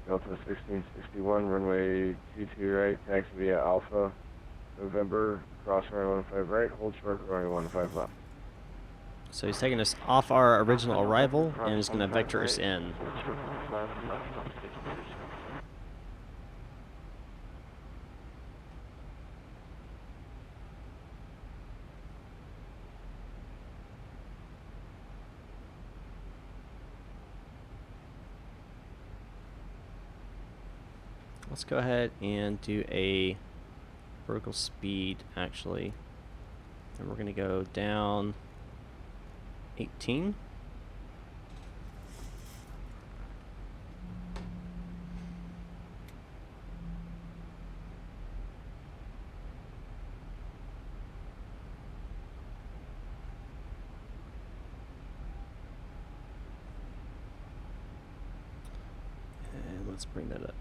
Delta 1661, runway 22 right, taxi via Alpha, November, cross runway 15 right, hold short, runway 15 left. So he's taking us off our original arrival and is going to vector us in. Let's go ahead and do a vertical speed, actually. And we're going to go down 18. And let's bring that up.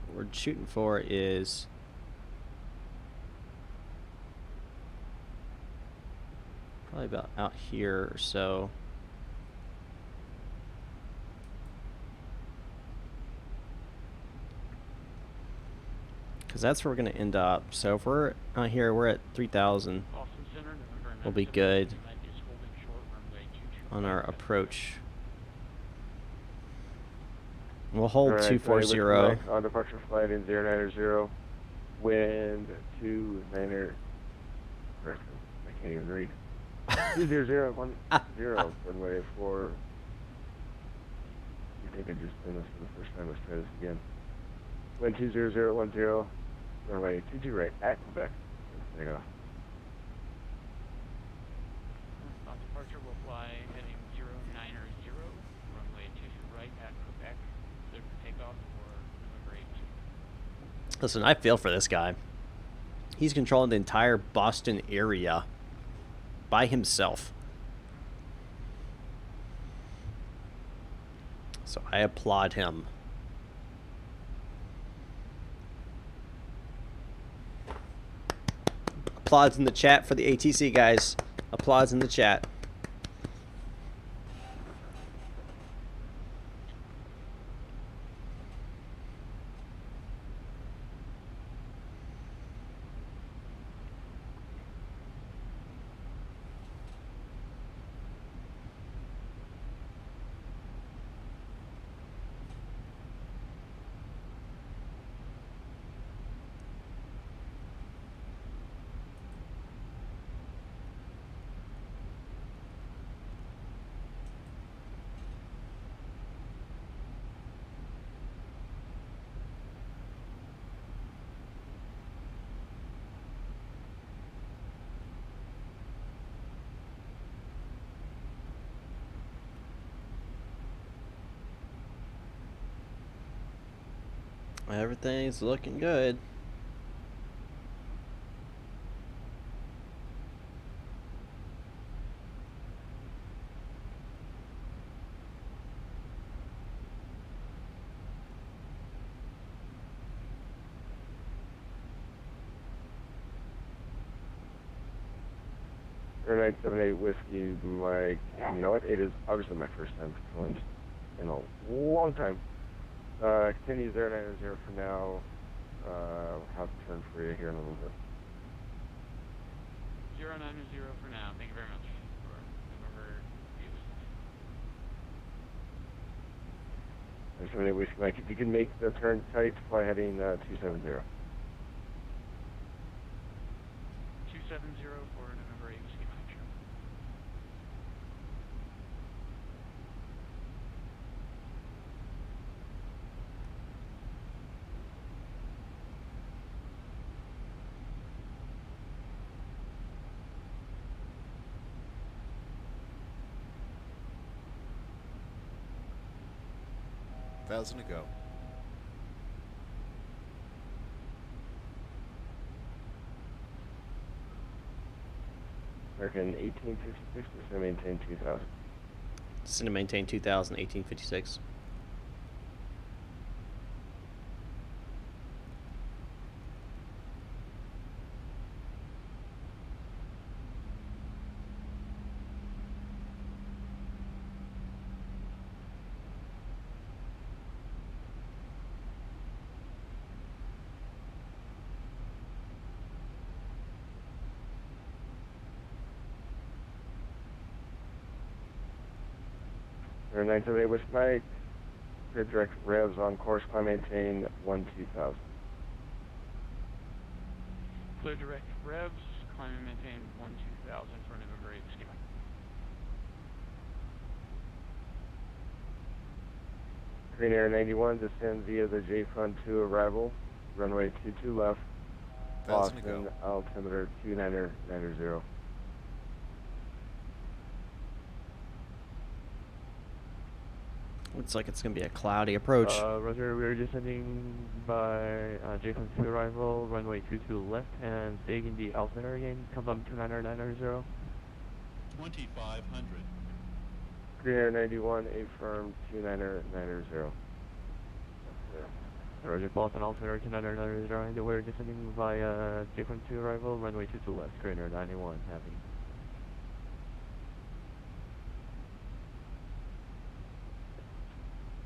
What we're shooting for is probably about out here or so. Because that's where we're going to end up. So if we're out here, we're at 3,000. We'll be good on our approach. We'll hold 240. On departure flight in 090, wind 290. I can't even read. 20010, runway 4. I think I just done this for the first time. Let's try this again. Wind 20010, runway 22 right at Quebec. There you go. On departure, we'll fly heading 090, runway 22 right at Quebec. Clear for takeoff for November 18. Listen, I feel for this guy. He's controlling the entire Boston area by himself. So I applaud him. Applauds in the chat for the ATC guys. Applauds in the chat. Everything's looking good. Air 978 whiskey, Mike. You know what? It is obviously my first time controlling in a long time. Continue 090 for now. have to turn for you here in a little bit. 090 for now. Thank you very much for November views. There's so many ways to make it. If you can make the turn tight, fly heading 270. 270 for November 8 schematic. Thousand to go. American 1856, just to maintain 2000. Descend to maintain 2000, 1856. Air 978 with Mike. Grid direct revs on course, climb maintain 2000. Clear direct revs, climb and maintain 2000 for November 8 schematic. Green Air 91, descend via the J Fund 2 arrival, runway 22 left, 1000 to Boston, go. altimeter 2990. Looks like it's going to be a cloudy approach. Roger, we're descending by J-Fund 2 arrival, runway 22 left, and staying in the altimeter again, confirm 29990. 2500. Green Air 91, affirm 2990. Roger, Boston, altimeter 29990, and we're descending by J-Fund 2 arrival, runway 22 left, Green Air 91, heavy.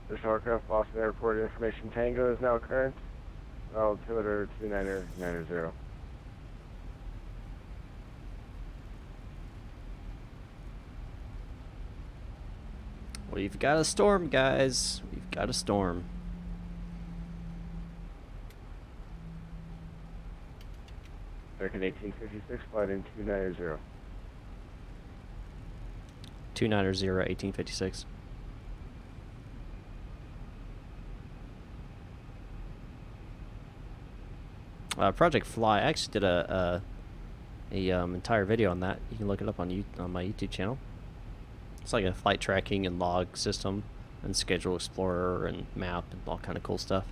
This aircraft, Boston Airport information Tango is now current. Altimeter 2990. We've got a storm, guys. We've got a storm. American 1856, flight in 290. 290, 1856. Project Fly. I actually did a entire video on that. You can look it up on my YouTube channel. It's like a flight tracking and log system, and schedule explorer and map and all kind of cool stuff.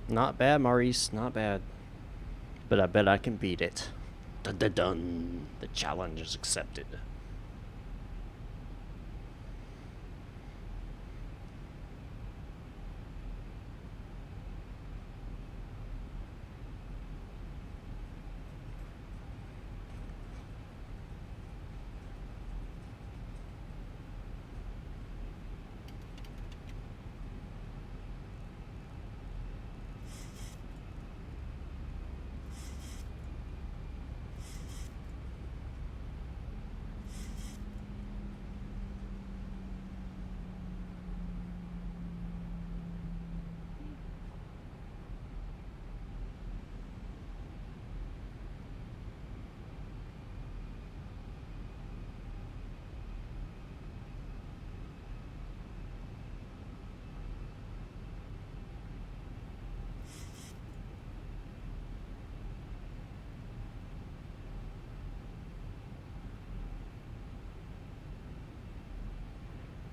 Not bad, Maurice. Not bad. But I bet I can beat it. Dun dun dun. The challenge is accepted.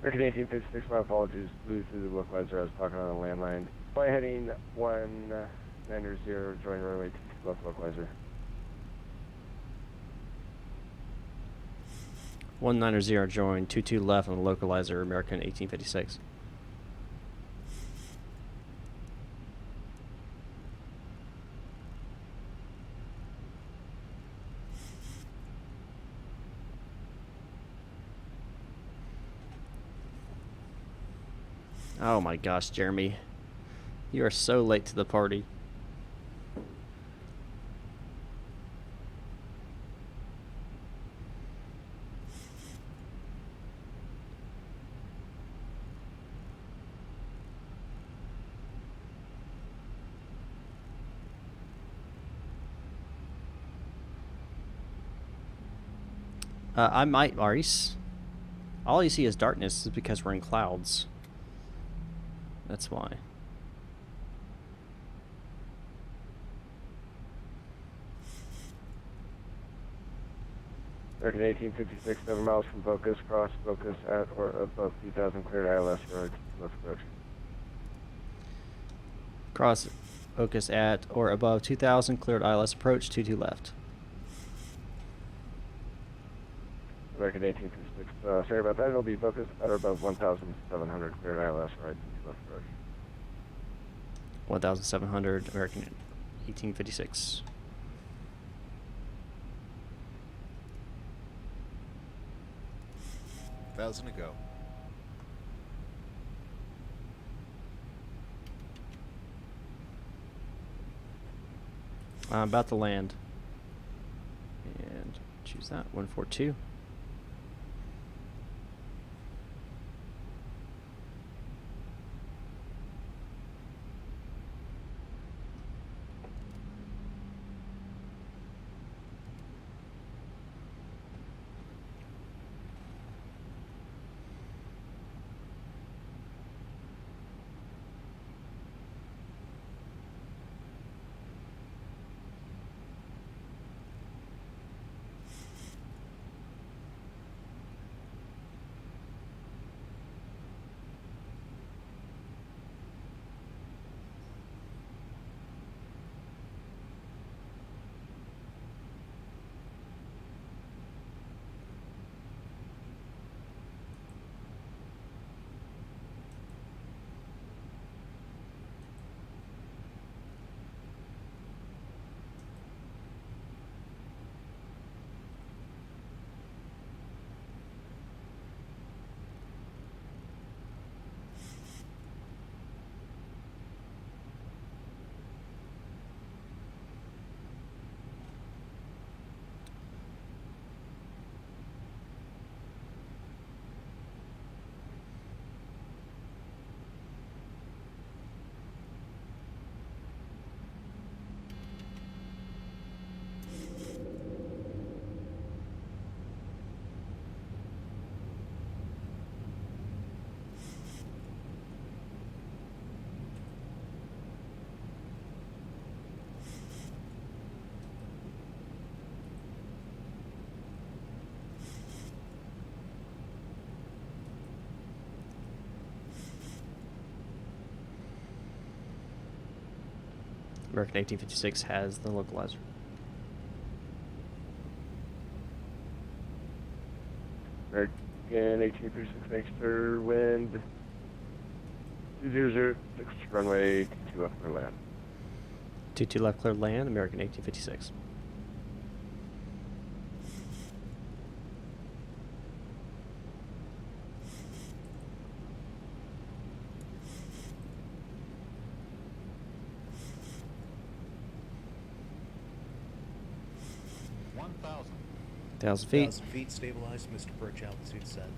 American 1856, my apologies. Flew through the localizer. I was talking on a landline. Flight heading 190, join runway 22 left localizer. 190 join, 22 left on the localizer, American 1856. Oh my gosh, Jeremy. You are so late to the party. I might, Maurice. All you see is darkness is because we're in clouds. That's why. American 1856, 7 miles from focus, cross focus at or above 2000, cleared ILS, runway 22 left approach. Cross focus at or above 2000, cleared ILS approach, 22 left. American 1856, sorry about that, it'll be focused at or above 1700, cleared ILS, runway 22 left approach. 1700, American 1856. Thousand to go. I'm about to land. And choose that, 142. American 1856 has the localizer. American 1856, next to wind 2006, runway 22 left clear land. 22 left clear land, American 1856. Thousand feet. 1,000 feet stabilized, Mr. Perch, altitude set.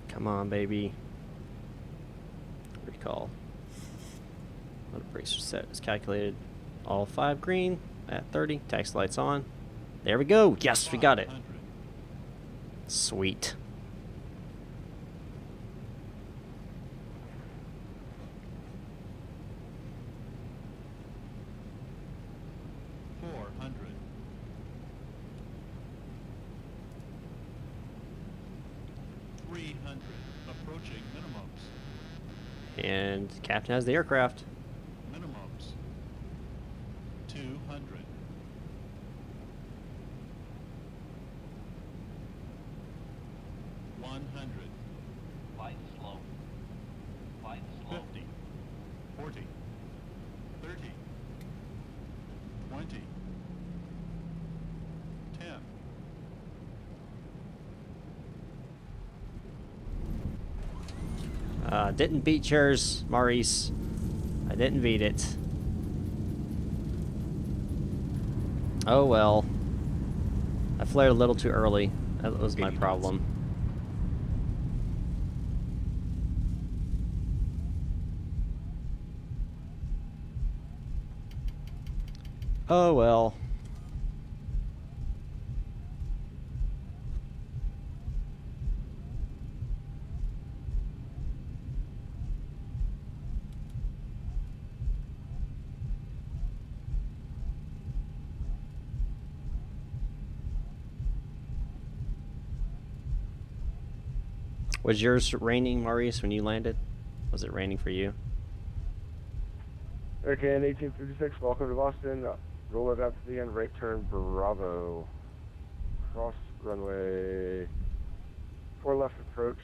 Come on, baby. Recall. Motor brakes are set as calculated. All 5 green at 30. Taxi lights on. There we go. Yes, we got it. Sweet. Approaching minimums. And the captain has the aircraft. Minimums. 200. 100. Flight slow. Flight slow. 50. 40. 30. 20. 10. Didn't beat yours, Maurice. I didn't beat it. Oh well. I flared a little too early. That was my problem. Oh well. Was yours raining, Maurice, when you landed? Was it raining for you? American 1856, welcome to Boston. Roll it up to the end, right turn, Bravo. Cross runway 4 left approach.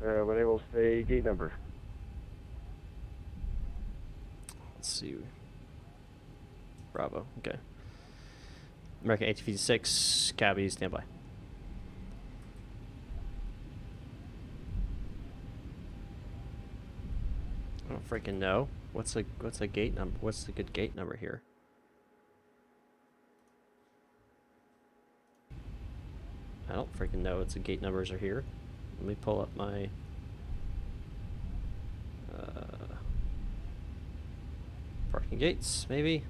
When able, say gate number. Let's see. Bravo, okay. American 1856, cabby, standby. I don't freaking know. What's a gate number? What's the good gate number here? I don't freaking know what the gate numbers are here. Let me pull up my parking gates, maybe.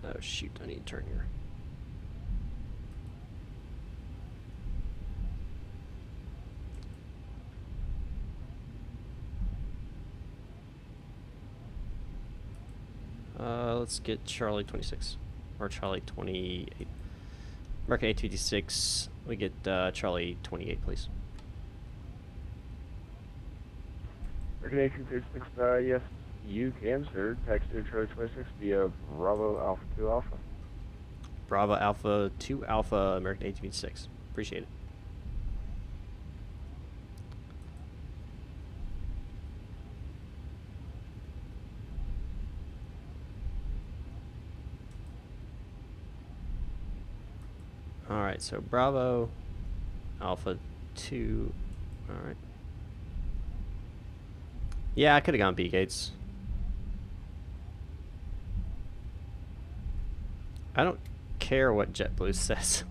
Oh shoot, I need to turn here. Let's get Charlie 26 or Charlie 28. American 826. We get Charlie 28, please. American 1856. Yes, you can, sir. Taxi to Charlie 26 via Bravo Alpha 2 Alpha. Bravo Alpha 2 Alpha, American 826. Appreciate it. Alright, so Bravo, Alpha 2, alright. Yeah, I could have gone B gates. I don't care what JetBlue says.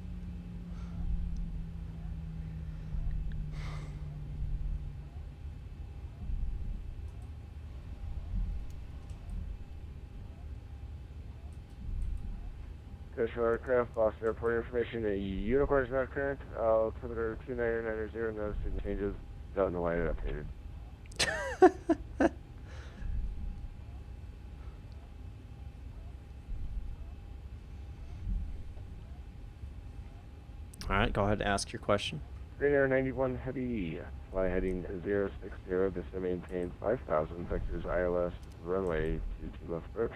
Additional aircraft, Boston Airport information, a Unicorn is not current. Altimeter 29990, no signal changes. Don't know why it updated. Alright, go ahead and ask your question. Green Air 91 Heavy, fly heading 060, this to maintain 5,000, vectors ILS, runway 22 left approach.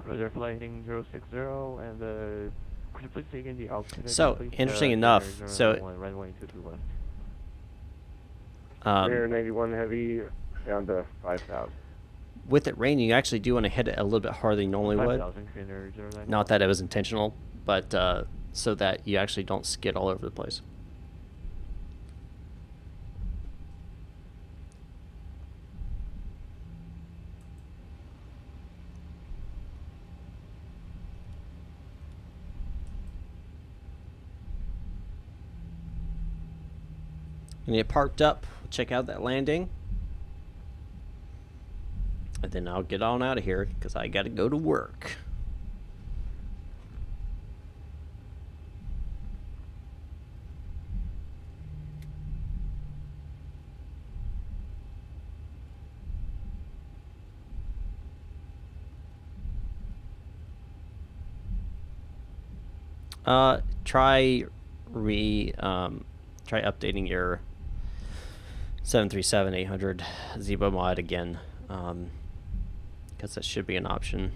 Roger, flight heading 060, and could you please take in the altitude? So, please, interesting enough, so runway 22 left. Green Air 91 Heavy, down to 5,000. With it raining, you actually do want to hit it a little bit harder than you normally would. Not that it was intentional, but so that you actually don't skid all over the place. Gonna get parked up, check out that landing. I then I'll get on out of here because I got to go to work. Try updating your 737-800 ZIBO mod again, because that should be an option.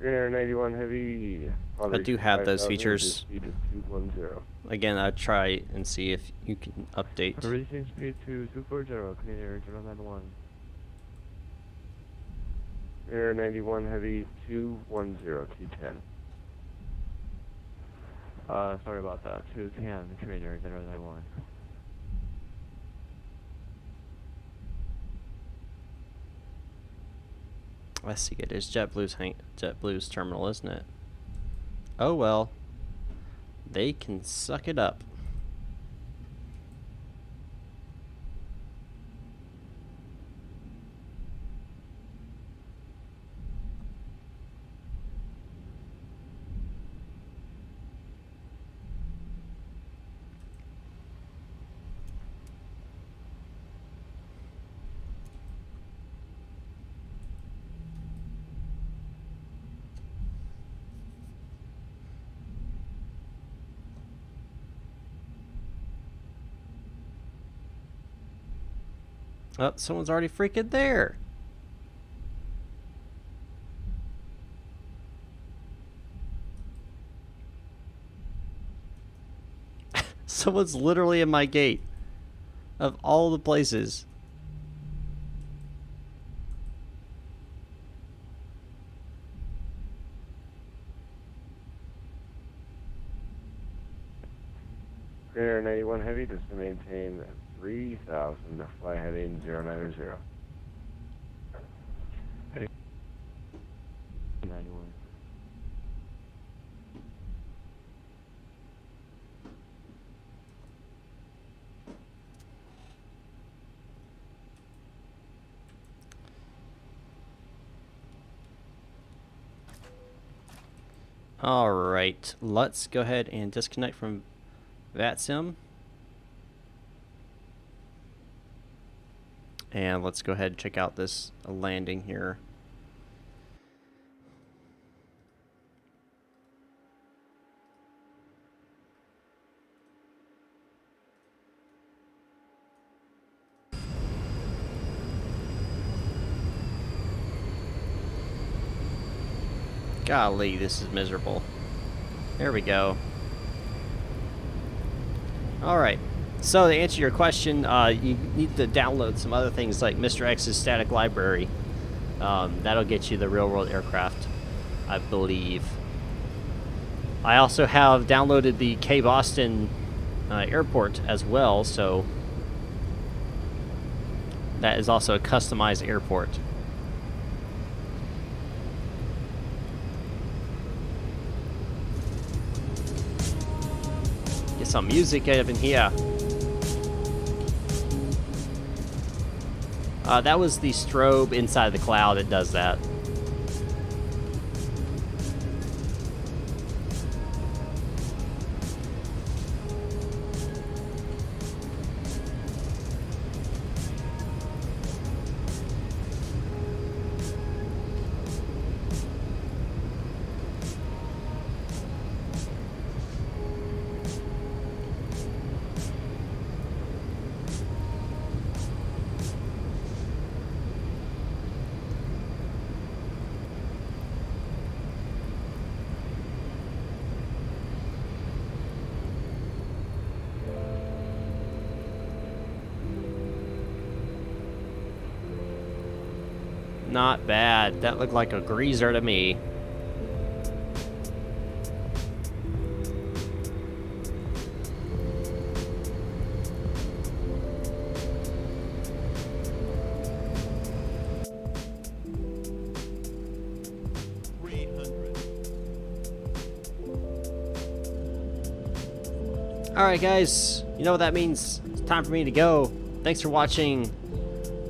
Air 91 Heavy. I do have those features. Speed is 210. Again, I'll try and see if you can update. Releasing speed to 240, clean air 091. Air 91 Heavy 210, T10. Sorry about that. 210, clean air 091. I see it is JetBlue's terminal, isn't it? Oh well. They can suck it up. Oh, someone's already freaking there. Someone's literally in my gate. Of all the places. Air 91 Heavy, just to maintain 3,000, fly heading 090. 91. All right, let's go ahead and disconnect from VATSIM. And let's go ahead and check out this landing here. Golly, this is miserable. There we go. Alright, so to answer your question, you need to download some other things like Mr. X's static library. That'll get you the real-world aircraft, I believe. I also have downloaded the Boston airport as well, so that is also a customized airport. Get some music up in here. That was the strobe inside the cloud that does that. Not bad. That looked like a greaser to me. Alright guys, you know what that means. It's time for me to go. Thanks for watching.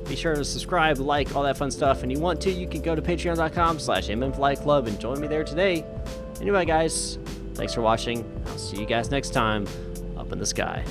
Be sure to subscribe, like, all that fun stuff. And you want to, you can go to patreon.com/mmflyclub and join me there today. Anyway guys, thanks for watching. I'll see you guys next time up in the sky.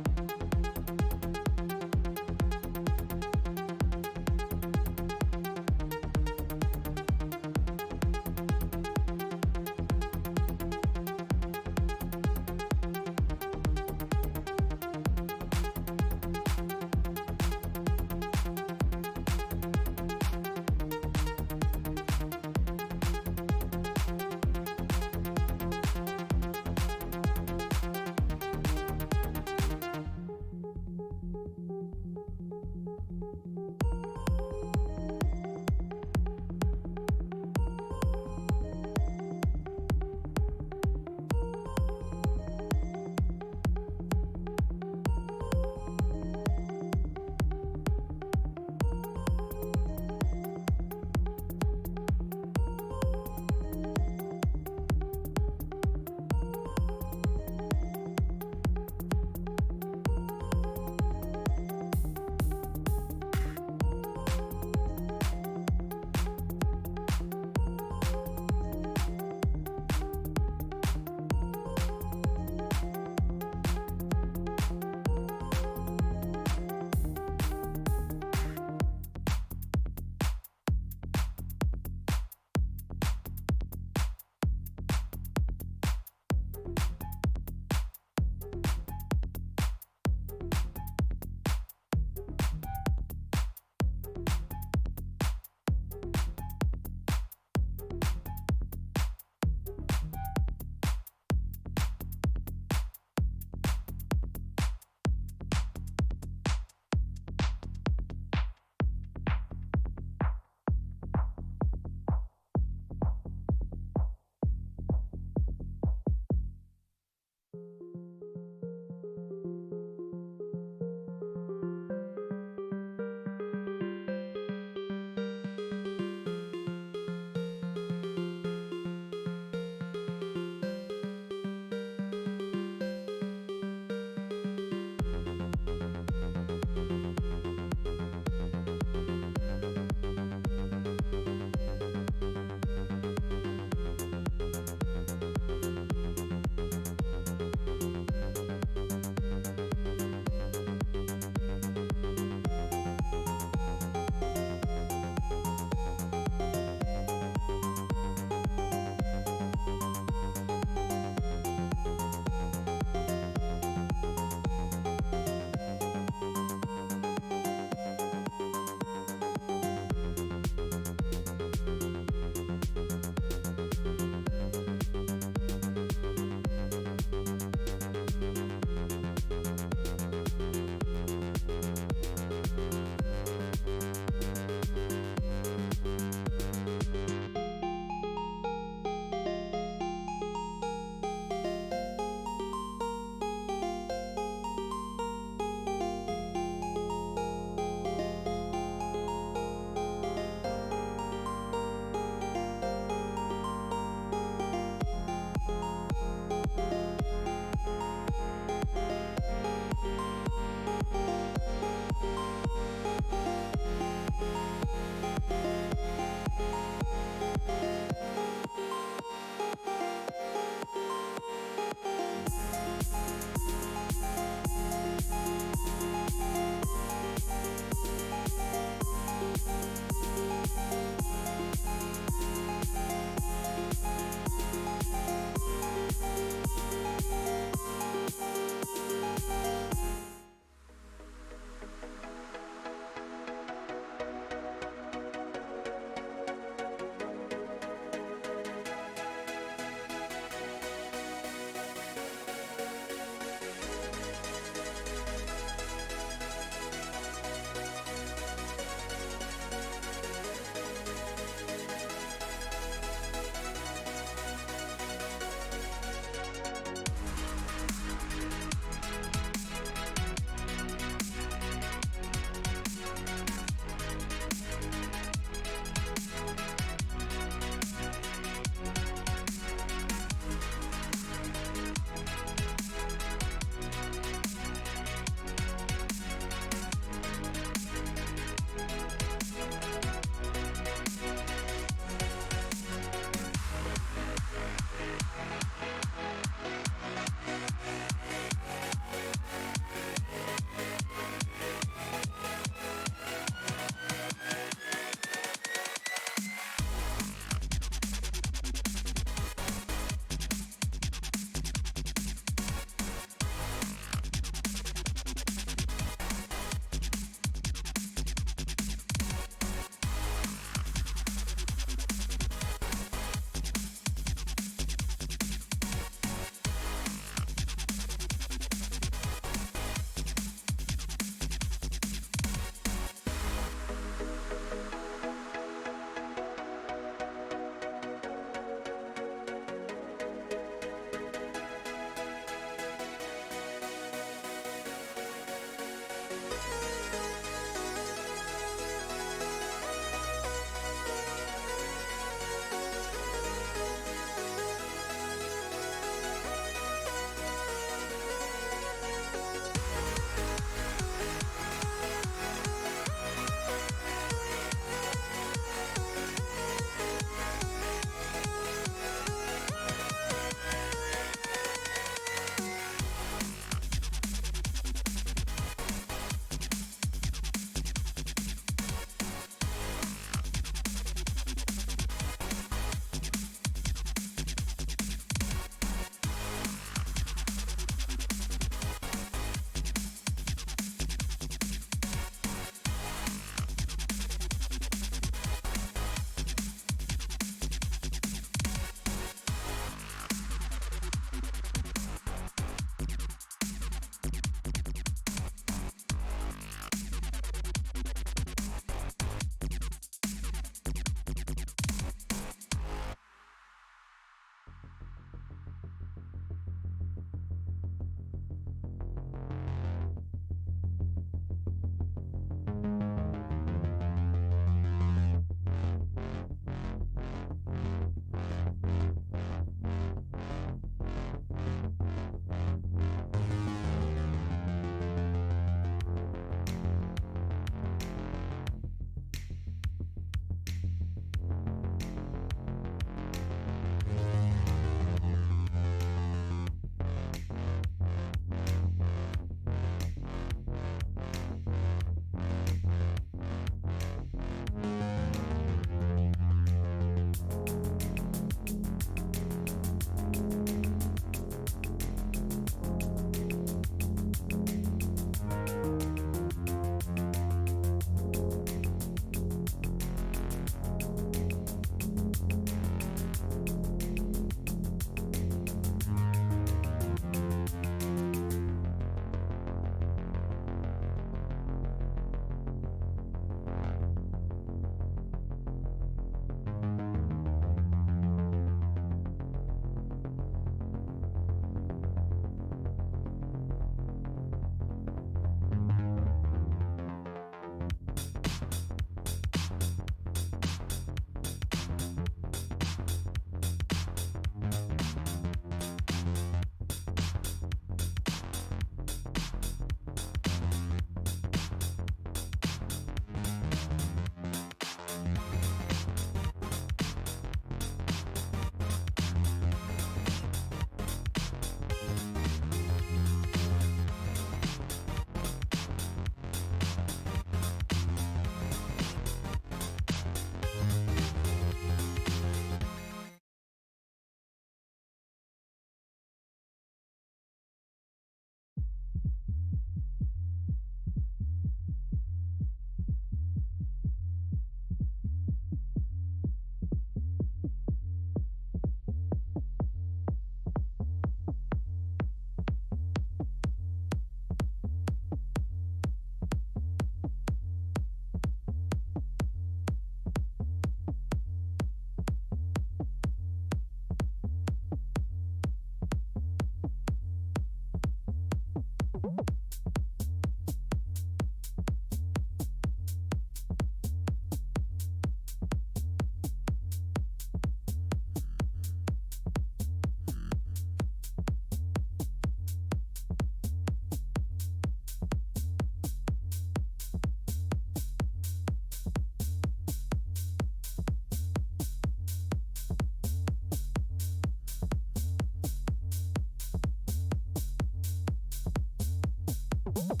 Thank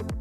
you.